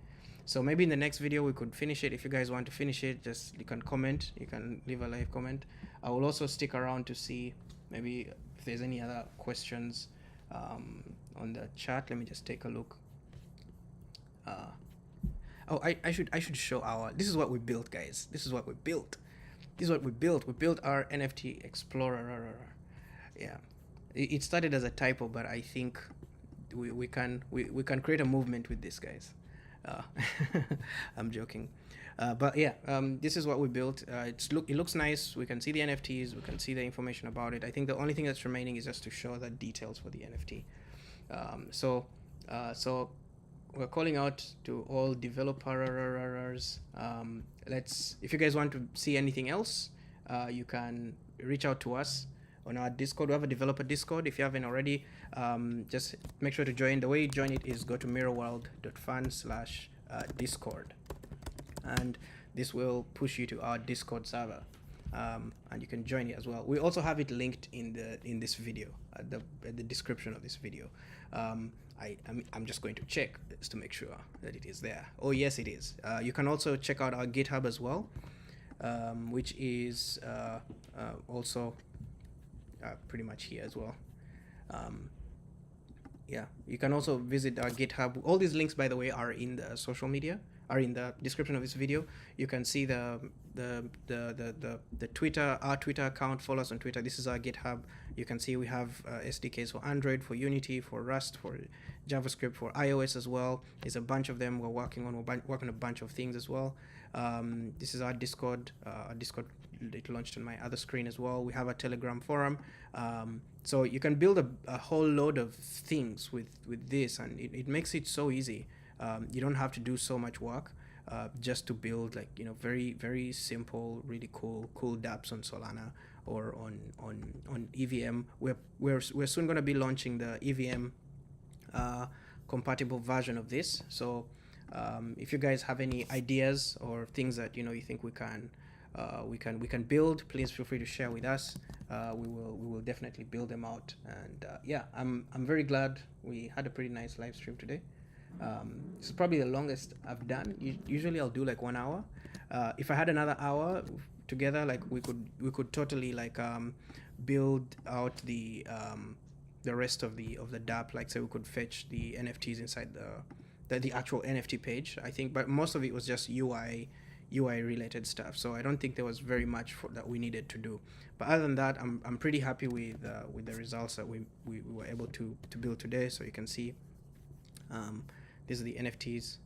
So maybe in the next video we could finish it. If you guys want to finish it, you can comment. You can leave a live comment. I will also stick around to see maybe if there's any other questions on the chat. Let me just take a look. I should show this is what we built, guys. This is what we built. We built our NFT Explorer. Yeah, it started as a typo, but I think we can create a movement with this, guys. I'm joking. But yeah, this is what we built. It looks nice. We can see the NFTs. We can see the information about it. I think the only thing that's remaining is just to show the details for the NFT. So we're calling out to all developers. If you guys want to see anything else, you can reach out to us on our Discord. We have a developer Discord. If you haven't already, just make sure to join. The way you join it is go to mirrorworld.fun/discord, and this will push you to our Discord server, and you can join it as well. We also have it linked in this video, at the description of this video. I'm just going to check just to make sure that it is there. Oh yes, it is. You can also check out our GitHub as well, which is also pretty much here as well. Yeah, you can also visit our GitHub. All these links, by the way, are in the social media. are in the description of this video. You can see the Twitter, our Twitter account. Follow us on Twitter. This is our GitHub. You can see we have SDKs for Android, for Unity, for Rust, for JavaScript, for iOS as well. There's a bunch of them we're working on. We're working on a bunch of things as well. This is our Discord. It launched on my other screen as well. We have a Telegram forum. So you can build a whole load of things with this, and it makes it so easy. You don't have to do so much work just to build, like, very, very simple, really cool dApps on Solana or on EVM. We're soon going to be launching the EVM compatible version of this. So if you guys have any ideas or things that you think we can build, please feel free to share with us. We will definitely build them out. And yeah, I'm very glad we had a pretty nice live stream today. This is probably the longest I've done. Usually I'll do like 1 hour. If I had another hour together, like we could totally like build out the rest of the dApp. Like, so we could fetch the NFTs inside the actual NFT page, I think. But most of it was just UI related stuff. So I don't think there was very much that we needed to do. But other than that, I'm pretty happy with the results that we were able to build today. So you can see. These are the NFTs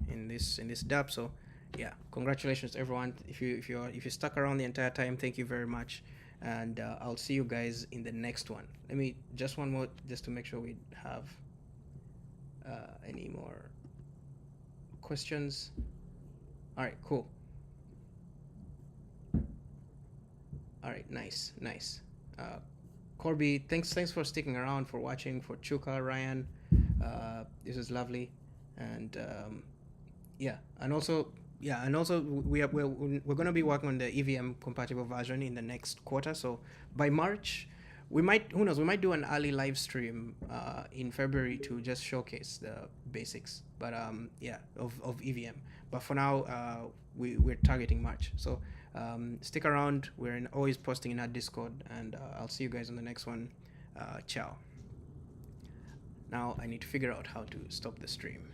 in this dApp. So yeah, congratulations to everyone. If you stuck around the entire time, thank you very much, and I'll see you guys in the next one. Let me just one more, just to make sure we have any more questions. All right, cool. All right, nice. Corby, thanks for sticking around, for watching, for Chuka, Ryan. This is lovely. And we're going to be working on the EVM compatible version in the next quarter. So by March, we might do an early live stream in February to just showcase the basics, but of EVM. But for now, we're targeting March. So stick around. We're always posting in our Discord, and I'll see you guys on the next one. Ciao. Now I need to figure out how to stop the stream.